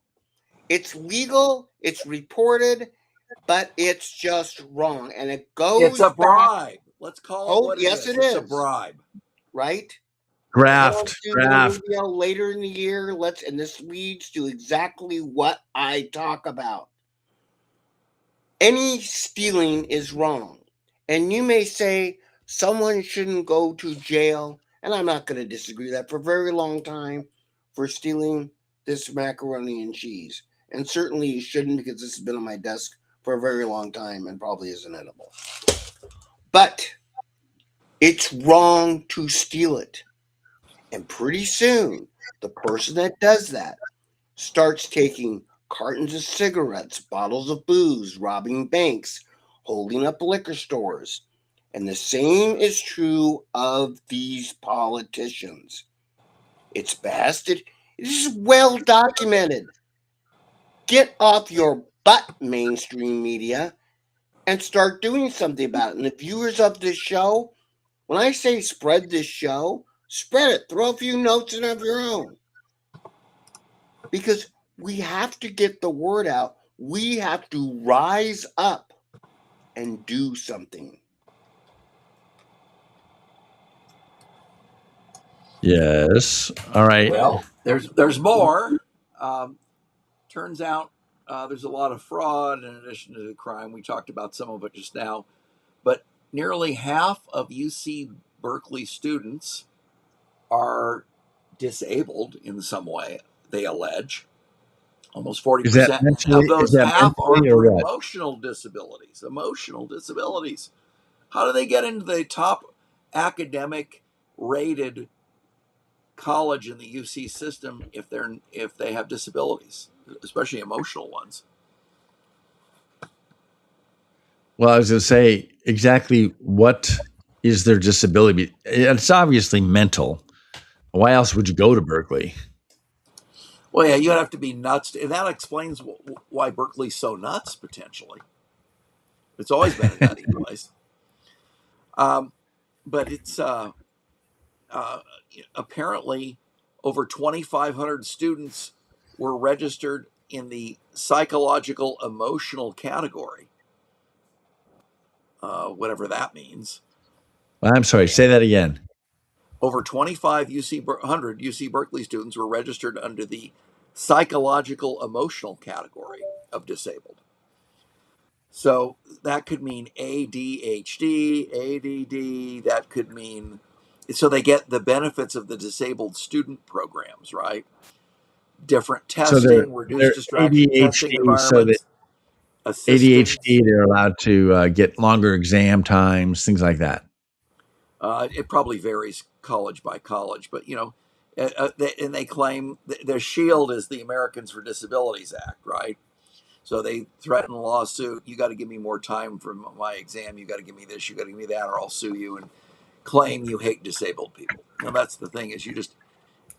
It's legal, it's reported, but it's just wrong. And it goes. It's a bribe. Let's call it what it is. It is. It's a bribe. Right? Graft. Later in the year, and this leads to exactly what I talk about. Any stealing is wrong. And you may say someone shouldn't go to jail, and I'm not going to disagree with that, for a very long time for stealing this macaroni and cheese. And certainly you shouldn't, because this has been on my desk for a very long time and probably isn't edible. But it's wrong to steal it. And pretty soon, the person that does that starts taking cartons of cigarettes, bottles of booze, robbing banks, holding up liquor stores. And the same is true of these politicians. It's behested. It is well documented. Get off your butt, mainstream media, and start doing something about it. And the viewers of this show, when I say spread this show, spread it. Throw a few notes in of your own. Because we have to get the word out. We have to rise up and do something. Yes. All right. Well, there's more. Turns out there's a lot of fraud in addition to the crime. We talked about some of it just now, but nearly half of UC Berkeley students are disabled in some way, they allege. Almost 40% Is that of mentally, those half are mentally or for what? emotional disabilities. Emotional disabilities. How do they get into the top academic rated college in the UC system if they have disabilities, especially emotional ones? Well, I was going to say exactly what is their disability? It's obviously mental. Why else would you go to Berkeley? Well, yeah, you'd have to be nuts, and that explains why Berkeley's so nuts. Potentially, it's always been a nutty place. But it's apparently over 2,500 students were registered in the psychological emotional category, whatever that means. I'm sorry, say that again. Over 2,500 UC Berkeley students were registered under the psychological emotional category of disabled. So that could mean ADHD, ADD, that could mean, so they get the benefits of the disabled student programs, right? Different So they're testing, reduced distraction testing ADHD, so that environments, ADHD, assistance. they're allowed to get longer exam times, things like that. It probably varies college by college, but and they claim their shield is the Americans for Disabilities Act, right? So they threaten a lawsuit. You got to give me more time for my exam. You got to give me this. You got to give me that, or I'll sue you and claim you hate disabled people. Now that's the thing, is you just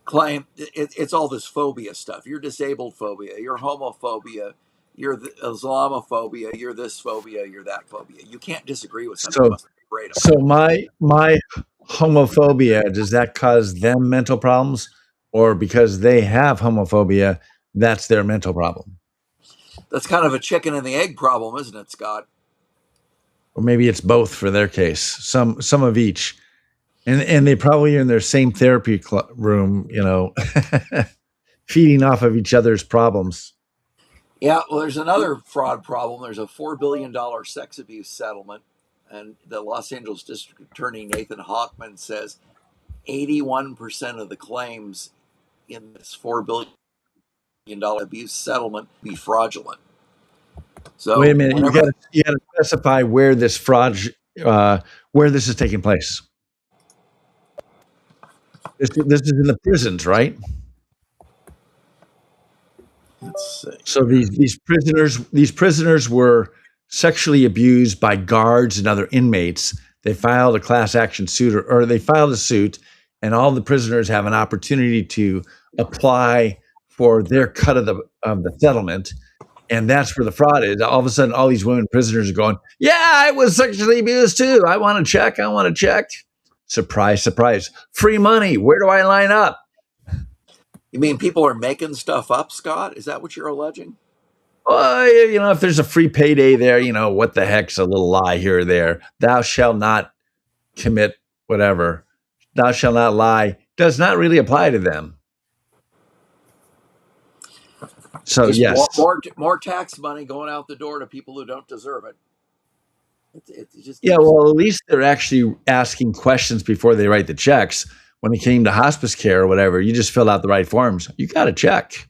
claim it's all this phobia stuff. You're disabled phobia. You're homophobia. You're Islamophobia. You're this phobia. You're that phobia. You can't disagree with something. You So, must be afraid of. so my homophobia, does that cause them mental problems, or because they have homophobia, that's their mental problem? That's kind of a chicken and the egg problem, isn't it, Scott? Or maybe it's both for their case, some of each, and they probably are in their same therapy room, feeding off of each other's problems. Yeah, well, there's another fraud problem. There's a $4 billion sex abuse settlement, and the Los Angeles District Attorney Nathan Hochman says 81% of the claims in this $4 billion abuse settlement be fraudulent. So Wait a minute, you whenever- got to specify where this fraud, where this is taking place. This is in the prisons, right? let's see. So these prisoners were sexually abused by guards and other inmates. They filed a class action suit, or they filed a suit, and all the prisoners have an opportunity to apply for their cut of the settlement. And that's where the fraud is. All of a sudden, all these women prisoners are going, "Yeah, I was sexually abused too. I want to check. I want to check." Surprise, surprise. Free money. Where do I line up? You mean people are making stuff up, Scott? Is that what you're alleging? Well, if there's a free payday there, what the heck's a little lie here or there. Thou shalt not commit whatever. Thou shalt not lie does not really apply to them. So Just yes. more tax money going out the door to people who don't deserve it. It just Yeah, well, at least they're actually asking questions before they write the checks. When it came to hospice care or whatever, you just fill out the right forms. You got to check.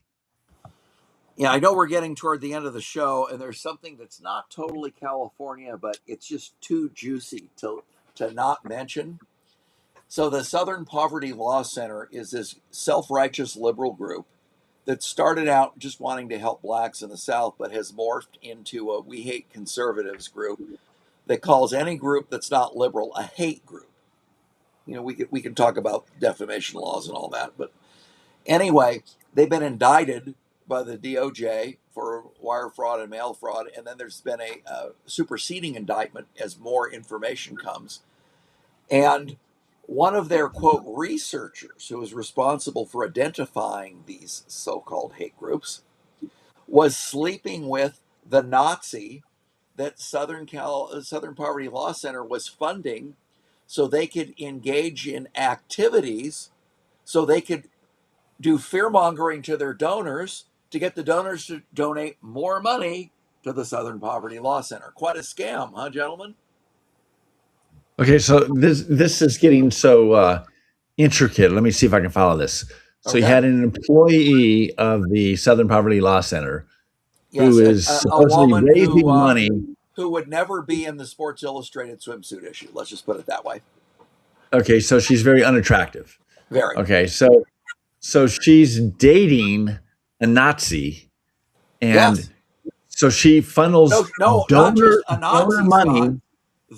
Yeah, I know we're getting toward the end of the show, and there's something that's not totally California, but it's just too juicy to not mention. So the Southern Poverty Law Center is this self-righteous liberal group that started out just wanting to help blacks in the South, but has morphed into a we hate conservatives group that calls any group that's not liberal a hate group. You know, we can talk about defamation laws and all that, but anyway, they've been indicted by the DOJ for wire fraud and mail fraud, and then there's been a superseding indictment as more information comes. And one of their quote researchers who was responsible for identifying these so-called hate groups was sleeping with the Nazi that Southern Poverty Law Center was funding so they could engage in activities so they could do fear mongering to their donors to get the donors to donate more money to the Southern Poverty Law Center. Quite a scam, huh, gentlemen? Okay, so this is getting so intricate. Let me see if I can follow this. So you Okay. had an employee of the Southern Poverty Law Center Yes, who is a supposedly woman raising money. who would never be in the Sports Illustrated swimsuit issue. Let's just put it that way. Okay, so she's very unattractive. Very. Okay, so she's dating a Nazi, and Yes. so she funnels No, not just a donor Nazi, money. Scott.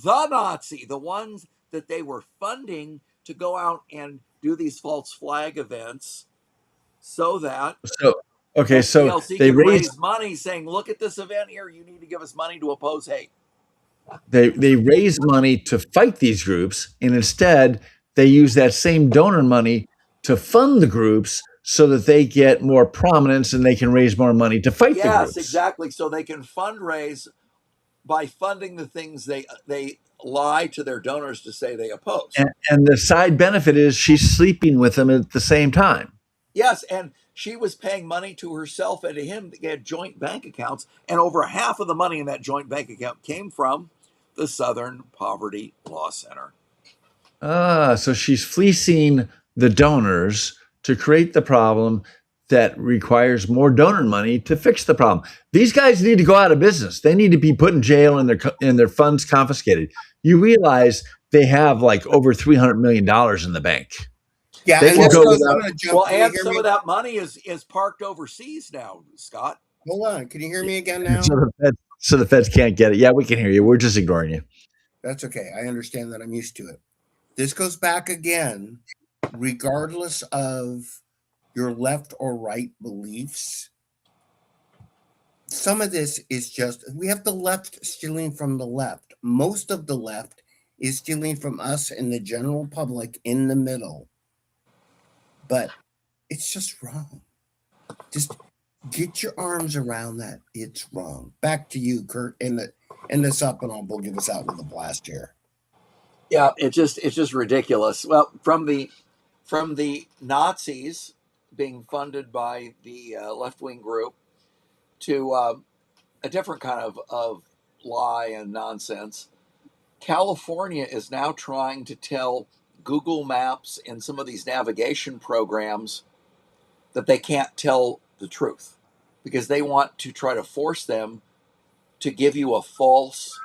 The Nazi, the ones that they were funding to go out and do these false flag events so that So okay, so SPLC they could raise raise money saying, look at this event here, you need to give us money to oppose hate. they raise money to fight these groups, and instead they use that same donor money to fund the groups so that they get more prominence and they can raise more money to fight the Yes, groups. exactly. So they can fundraise by funding the things they lie to their donors to say they oppose. And the side benefit is she's sleeping with them at the same time. Yes, and she was paying money to herself and to him. They had joint bank accounts, and over half of the money in that joint bank account came from the Southern Poverty Law Center. So she's fleecing the donors to create the problem that requires more donor money to fix the problem. These guys need to go out of business. They need to be put in jail and their funds confiscated. You realize they have like over $300 million in the bank. Yeah, They and will this go goes. without- I'm going to jump. Well, Can you and hear some me? of that money is parked overseas now, Scott. Hold on. Can you hear me again now? So the feds can't get it. Yeah, we can hear you. We're just ignoring you. That's okay. I understand that. I'm used to it. This goes back again, regardless of your left or right beliefs. Some of this is just, we have the left stealing from the left. Most of the left is stealing from us and the general public in the middle. But it's just wrong. Just get your arms around that. It's wrong. Back to you, Kurt. End this up, and we'll give us out with a blast here. Yeah, it's just ridiculous. Well, from the Nazis being funded by the left wing group to a different kind of lie and nonsense. California is now trying to tell Google Maps and some of these navigation programs that they can't tell the truth because they want to try to force them to give you a false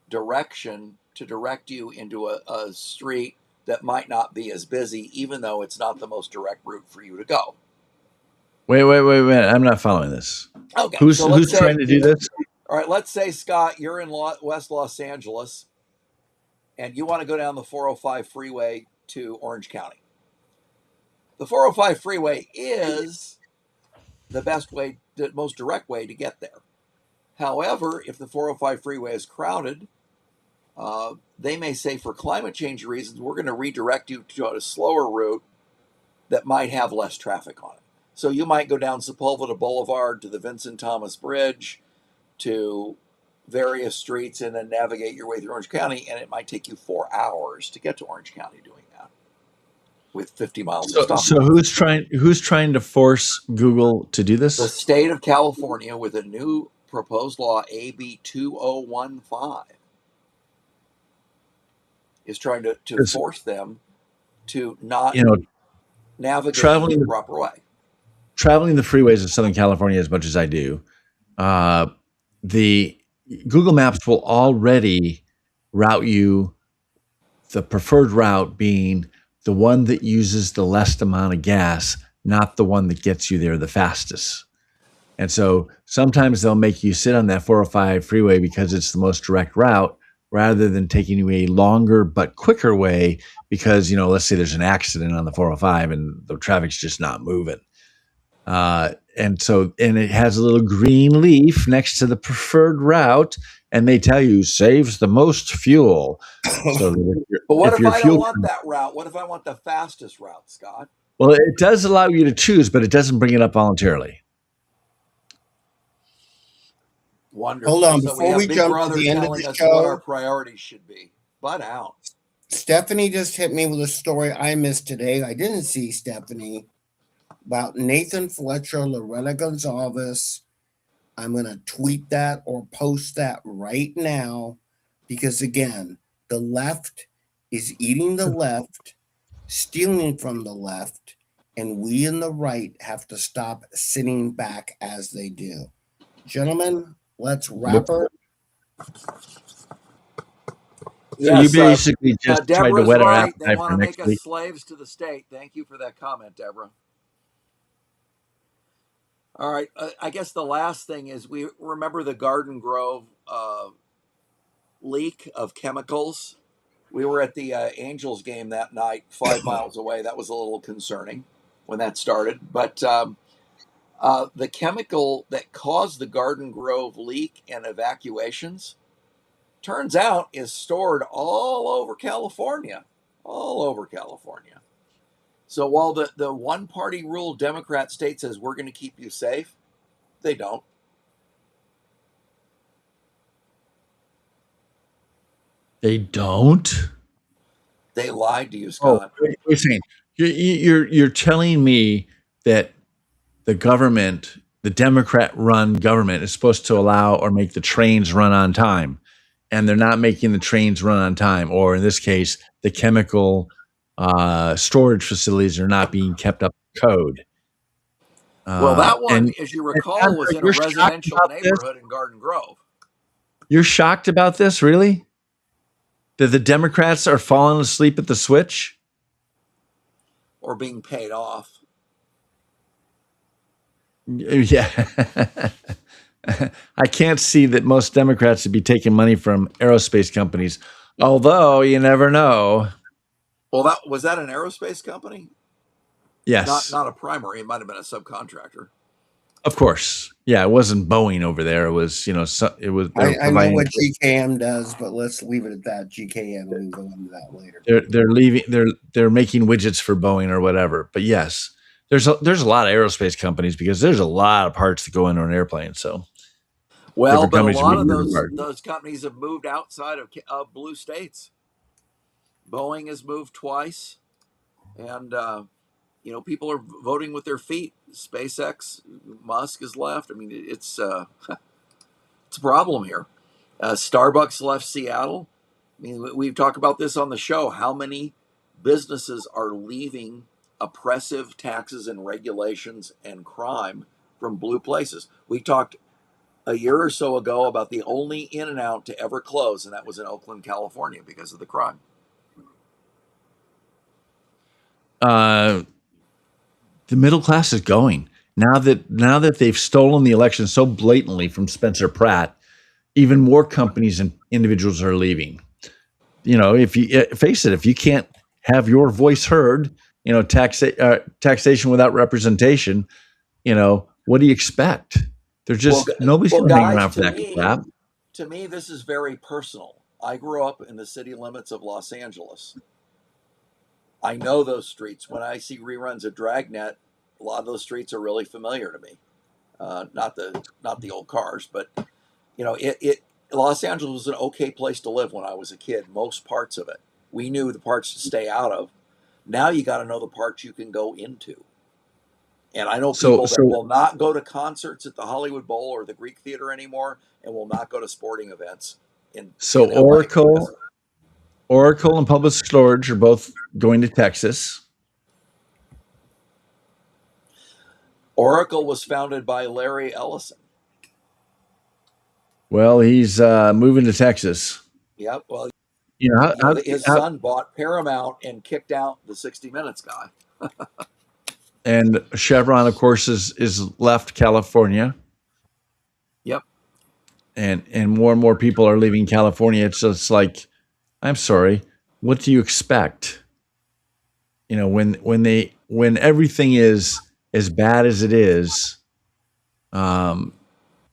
direction to direct you into a street that might not be as busy, even though it's not the most direct route for you to go. Wait. I'm not following this. Okay. Who's so let's say- trying to do this? All right, let's say, Scott, you're in West Los Angeles and you want to go down the 405 freeway to Orange County. The 405 freeway is the best way, the most direct way to get there. However, if the 405 freeway is crowded, they may say for climate change reasons, we're going to redirect you to a slower route that might have less traffic on it. So you might go down Sepulveda Boulevard to the Vincent Thomas Bridge, to various streets, and then navigate your way through Orange County, and it might take you 4 hours to get to Orange County doing that with 50 miles of stop. So who's trying to force Google to do The this? state of California with a new proposed law, AB 2015, is trying to Yes. force them to not You know, navigate traveling- the proper way. traveling the freeways of Southern California as much as I do, the Google Maps will already route you, the preferred route being the one that uses the least amount of gas, not the one that gets you there the fastest. And so sometimes they'll make you sit on that 405 freeway because it's the most direct route rather than taking you a longer but quicker way because, let's say there's an accident on the 405 and the traffic's just not moving. And it has a little green leaf next to the preferred route, and they tell you saves the most fuel. So But what if your I don't fuel, want that route? What if I want the fastest route, Scott? well, it does allow you to choose, but it doesn't bring it up voluntarily. Wonderful. Hold on, So before we Big jump to Brother the end of telling the us what our show, priorities should be. Butt out. Stephanie just hit me with a story I missed today. I didn't see Stephanie about Nathan Fletcher, Lorena Gonzalez. I'm going to tweet that or post that right now because, again, the left is eating the left, stealing from the left, and we in the right have to stop sitting back as they do. Gentlemen, let's wrap her. So you basically just tried to Deborah's whet our right. They appetite want for to next make us week. slaves to the state. Thank you for that comment, Deborah. All right. I guess the last thing is we remember the Garden Grove leak of chemicals. We were at the Angels game that night, 5 miles away. That was a little concerning when that started. But the chemical that caused the Garden Grove leak and evacuations turns out is stored all over California. All over California. So while the one party rule Democrat state says we're going to keep you safe, they don't. They don't. They lied to you, Scott. You're saying you're telling me that the government, the Democrat-run government, is supposed to allow or make the trains run on time, and they're not making the trains run on time, or in this case, the chemical storage facilities are not being kept up to code. Well, that one, and as you recall, was in a you're shocked residential about this? neighborhood in Garden Grove. You're shocked about this, really? That the Democrats are falling asleep at the switch? Or being paid off. Yeah. I can't see that most Democrats would be taking money from aerospace companies, although you never know. Well, was that an aerospace company? Yes. Not a primary. It might have been a subcontractor. Of course. Yeah, it wasn't Boeing over there. It was, it was. I know what GKM does, but let's leave it at that. GKM, we can go into that later. They're making widgets for Boeing or whatever. But yes, there's a lot of aerospace companies because there's a lot of parts that go into an airplane. So, well, but a companies lot of moving apart. those companies have moved outside of blue states. Boeing has moved twice, and people are voting with their feet. SpaceX, Musk has left. I mean, it's a problem here. Starbucks left Seattle. I mean, we've talked about this on the show. How many businesses are leaving oppressive taxes and regulations and crime from blue places? We talked a year or so ago about the only In-N-Out to ever close, and that was in Oakland, California, because of the crime. The middle class is going now that they've stolen the election so blatantly from Spencer Pratt. Even more companies and individuals are leaving. If you face it, if you can't have your voice heard, taxation without representation, what do you expect? There's just nobody's going to hang around for that crap. To me, this is very personal. I grew up in the city limits of Los Angeles. I know those streets. When I see reruns of Dragnet, a lot of those streets are really familiar to me. Not the old cars, but Los Angeles was an okay place to live when I was a kid. Most parts of it, we knew the parts to stay out of. Now you got to know the parts you can go into. And I know people that will not go to concerts at the Hollywood Bowl or the Greek Theater anymore, and will not go to sporting events. In Oracle and Public Storage are both going to Texas. Oracle was founded by Larry Ellison. Well, he's moving to Texas. Yep. Well, You know, his how- son bought Paramount and kicked out the 60 Minutes guy. and Chevron, of course, is left California. Yep. And more and more people are leaving California. It's just like, I'm sorry, what do you expect? You know, when everything is as bad as it is, you know,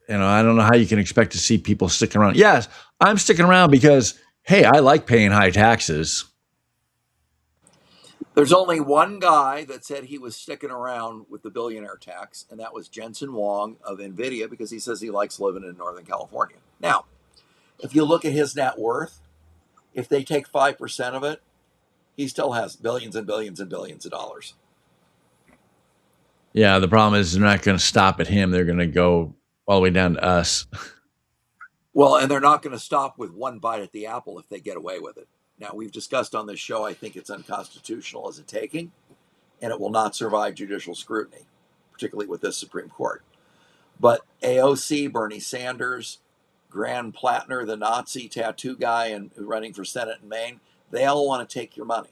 I don't know how you can expect to see people sticking around. Yes, I'm sticking around because, hey, I like paying high taxes. There's only one guy that said he was sticking around with the billionaire tax, and that was Jensen Huang of NVIDIA, because he says he likes living in Northern California. Now, if you look at his net worth, if they take 5% of it, he still has billions and billions and billions of dollars. Yeah, the problem is they're not going to stop at him. They're going to go all the way down to us. Well, and they're not going to stop with one bite at the apple if they get away with it. Now, we've discussed on this show, I think it's unconstitutional as a taking, and it will not survive judicial scrutiny, particularly with this Supreme Court. But AOC, Bernie Sanders, Graham Plattner, the Nazi tattoo guy and running for Senate in Maine, they all want to take your money.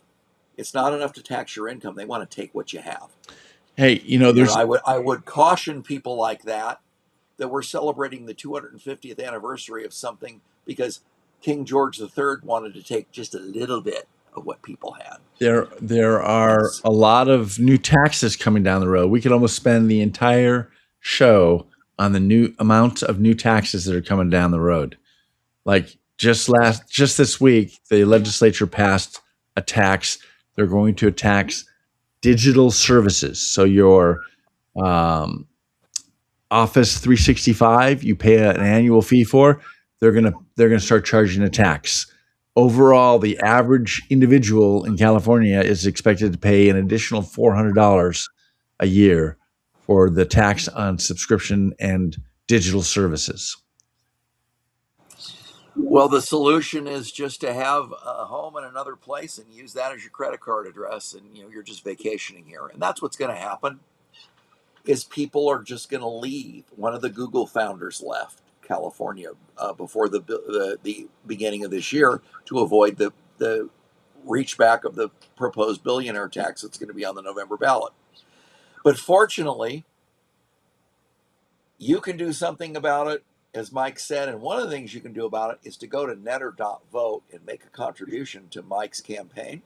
It's not enough to tax your income. They want to take what you have. Hey, you know, there's I would caution people like that we're celebrating the 250th anniversary of something because King George III wanted to take just a little bit of what people had. there are a lot of new taxes coming down the road. We could almost spend the entire show on the new amount of new taxes that are coming down the road. Like just this week, the legislature passed a tax. They're going to tax digital services. So your Office 365, you pay an annual fee for. They're gonna start charging a tax. Overall, the average individual in California is expected to pay an additional $400 a year for the tax on subscription and digital services. Well, the solution is just to have a home in another place and use that as your credit card address, and you're just vacationing here. And that's what's going to happen. Is people are just going to leave. One of the Google founders left California before the beginning of this year to avoid the reach back of the proposed billionaire tax that's going to be on the November ballot. But fortunately, you can do something about it, as Mike said, and one of the things you can do about it is to go to netter.vote and make a contribution to Mike's campaign.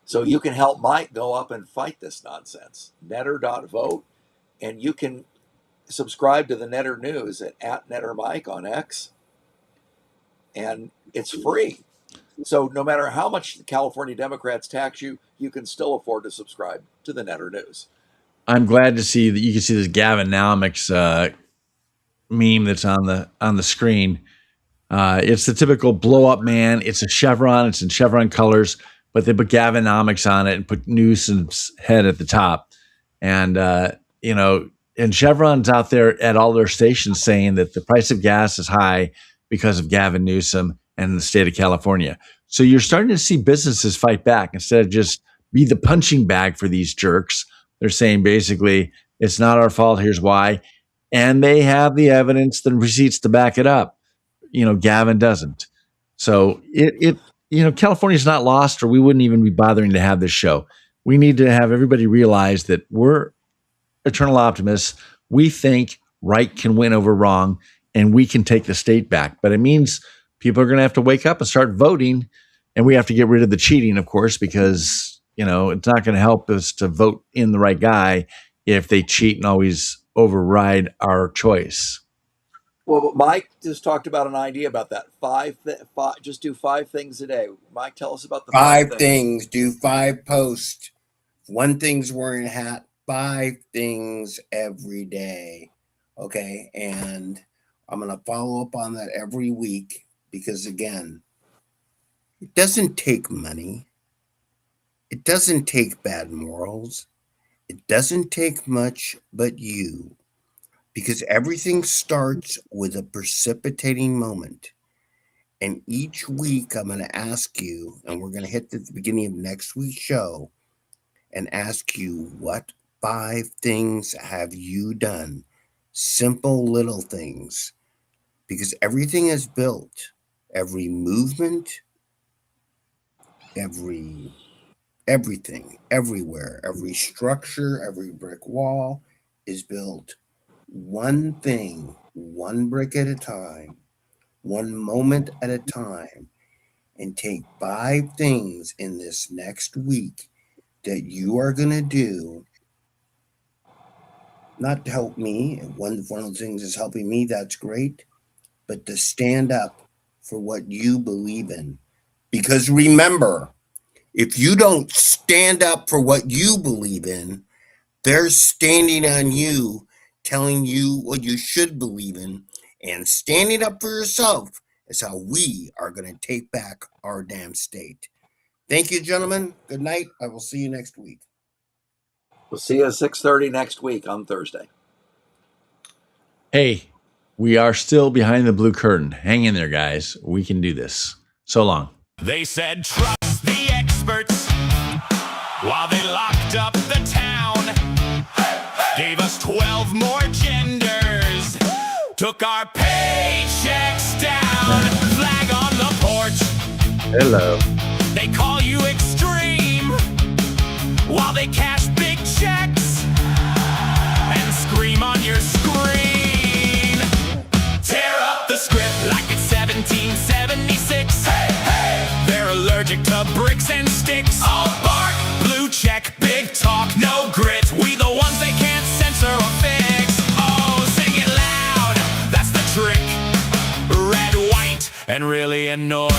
So you can help Mike go up and fight this nonsense. Netter.vote, and you can subscribe to the Netter News at @NetterMike on X, and it's free. So no matter how much the California Democrats tax you, you can still afford to subscribe to the Netter News. I'm glad to see that you can see this Gavinomics meme that's on the screen. It's the typical blow up man. It's a Chevron. It's in Chevron colors, but they put Gavinomics on it and put Newsom's head at the top. And and Chevron's out there at all their stations saying that the price of gas is high because of Gavin Newsom and the state of California. So you're starting to see businesses fight back instead of just be the punching bag for these jerks. They're saying basically, it's not our fault. Here's why. And they have the evidence, the receipts to back it up. Gavin doesn't. So California's not lost, or we wouldn't even be bothering to have this show. We need to have everybody realize that we're eternal optimists. We think right can win over wrong, and we can take the state back. But it means people are going to have to wake up and start voting, and we have to get rid of the cheating, of course, because it's not going to help us to vote in the right guy if they cheat and always override our choice. Well, but Mike just talked about an idea about that. Just do 5 things a day. Mike, tell us about the 5 things. Do 5 posts. 1 thing's wearing a hat. 5 things every day. Okay. And I'm going to follow up on that every week because, again, it doesn't take money. It doesn't take bad morals. It doesn't take much but you. Because everything starts with a precipitating moment. And each week I'm going to ask you, and we're going to hit the beginning of next week's show and ask you, what 5 things have you done? Simple little things. Because everything is built. Every movement, everything, everywhere, every structure, every brick wall is built one thing, one brick at a time, one moment at a time, and take 5 things in this next week that you are going to do, not to help me. One of the things is helping me, that's great, but to stand up for what you believe in. Because remember, if you don't stand up for what you believe in, they're standing on you, telling you what you should believe in, and standing up for yourself is how we are going to take back our damn state. Thank you, gentlemen. Good night. I will see you next week. We'll see you at 6:30 next week on Thursday. Hey, we are still behind the blue curtain. Hang in there, guys. We can do this. So long. They said trust the experts while they locked up the town. Gave us 12 more genders. Took our paychecks down. Flag on the porch. Hello. They call you extreme while they cash big checks and scream on your screen. Tear up the script like it's 1776. Hey, hey. They're allergic to bricks and sticks. All bark, blue check, big talk, no grit. We the ones they can't censor or fix. Oh, sing it loud, that's the trick. Red, white, and really annoying.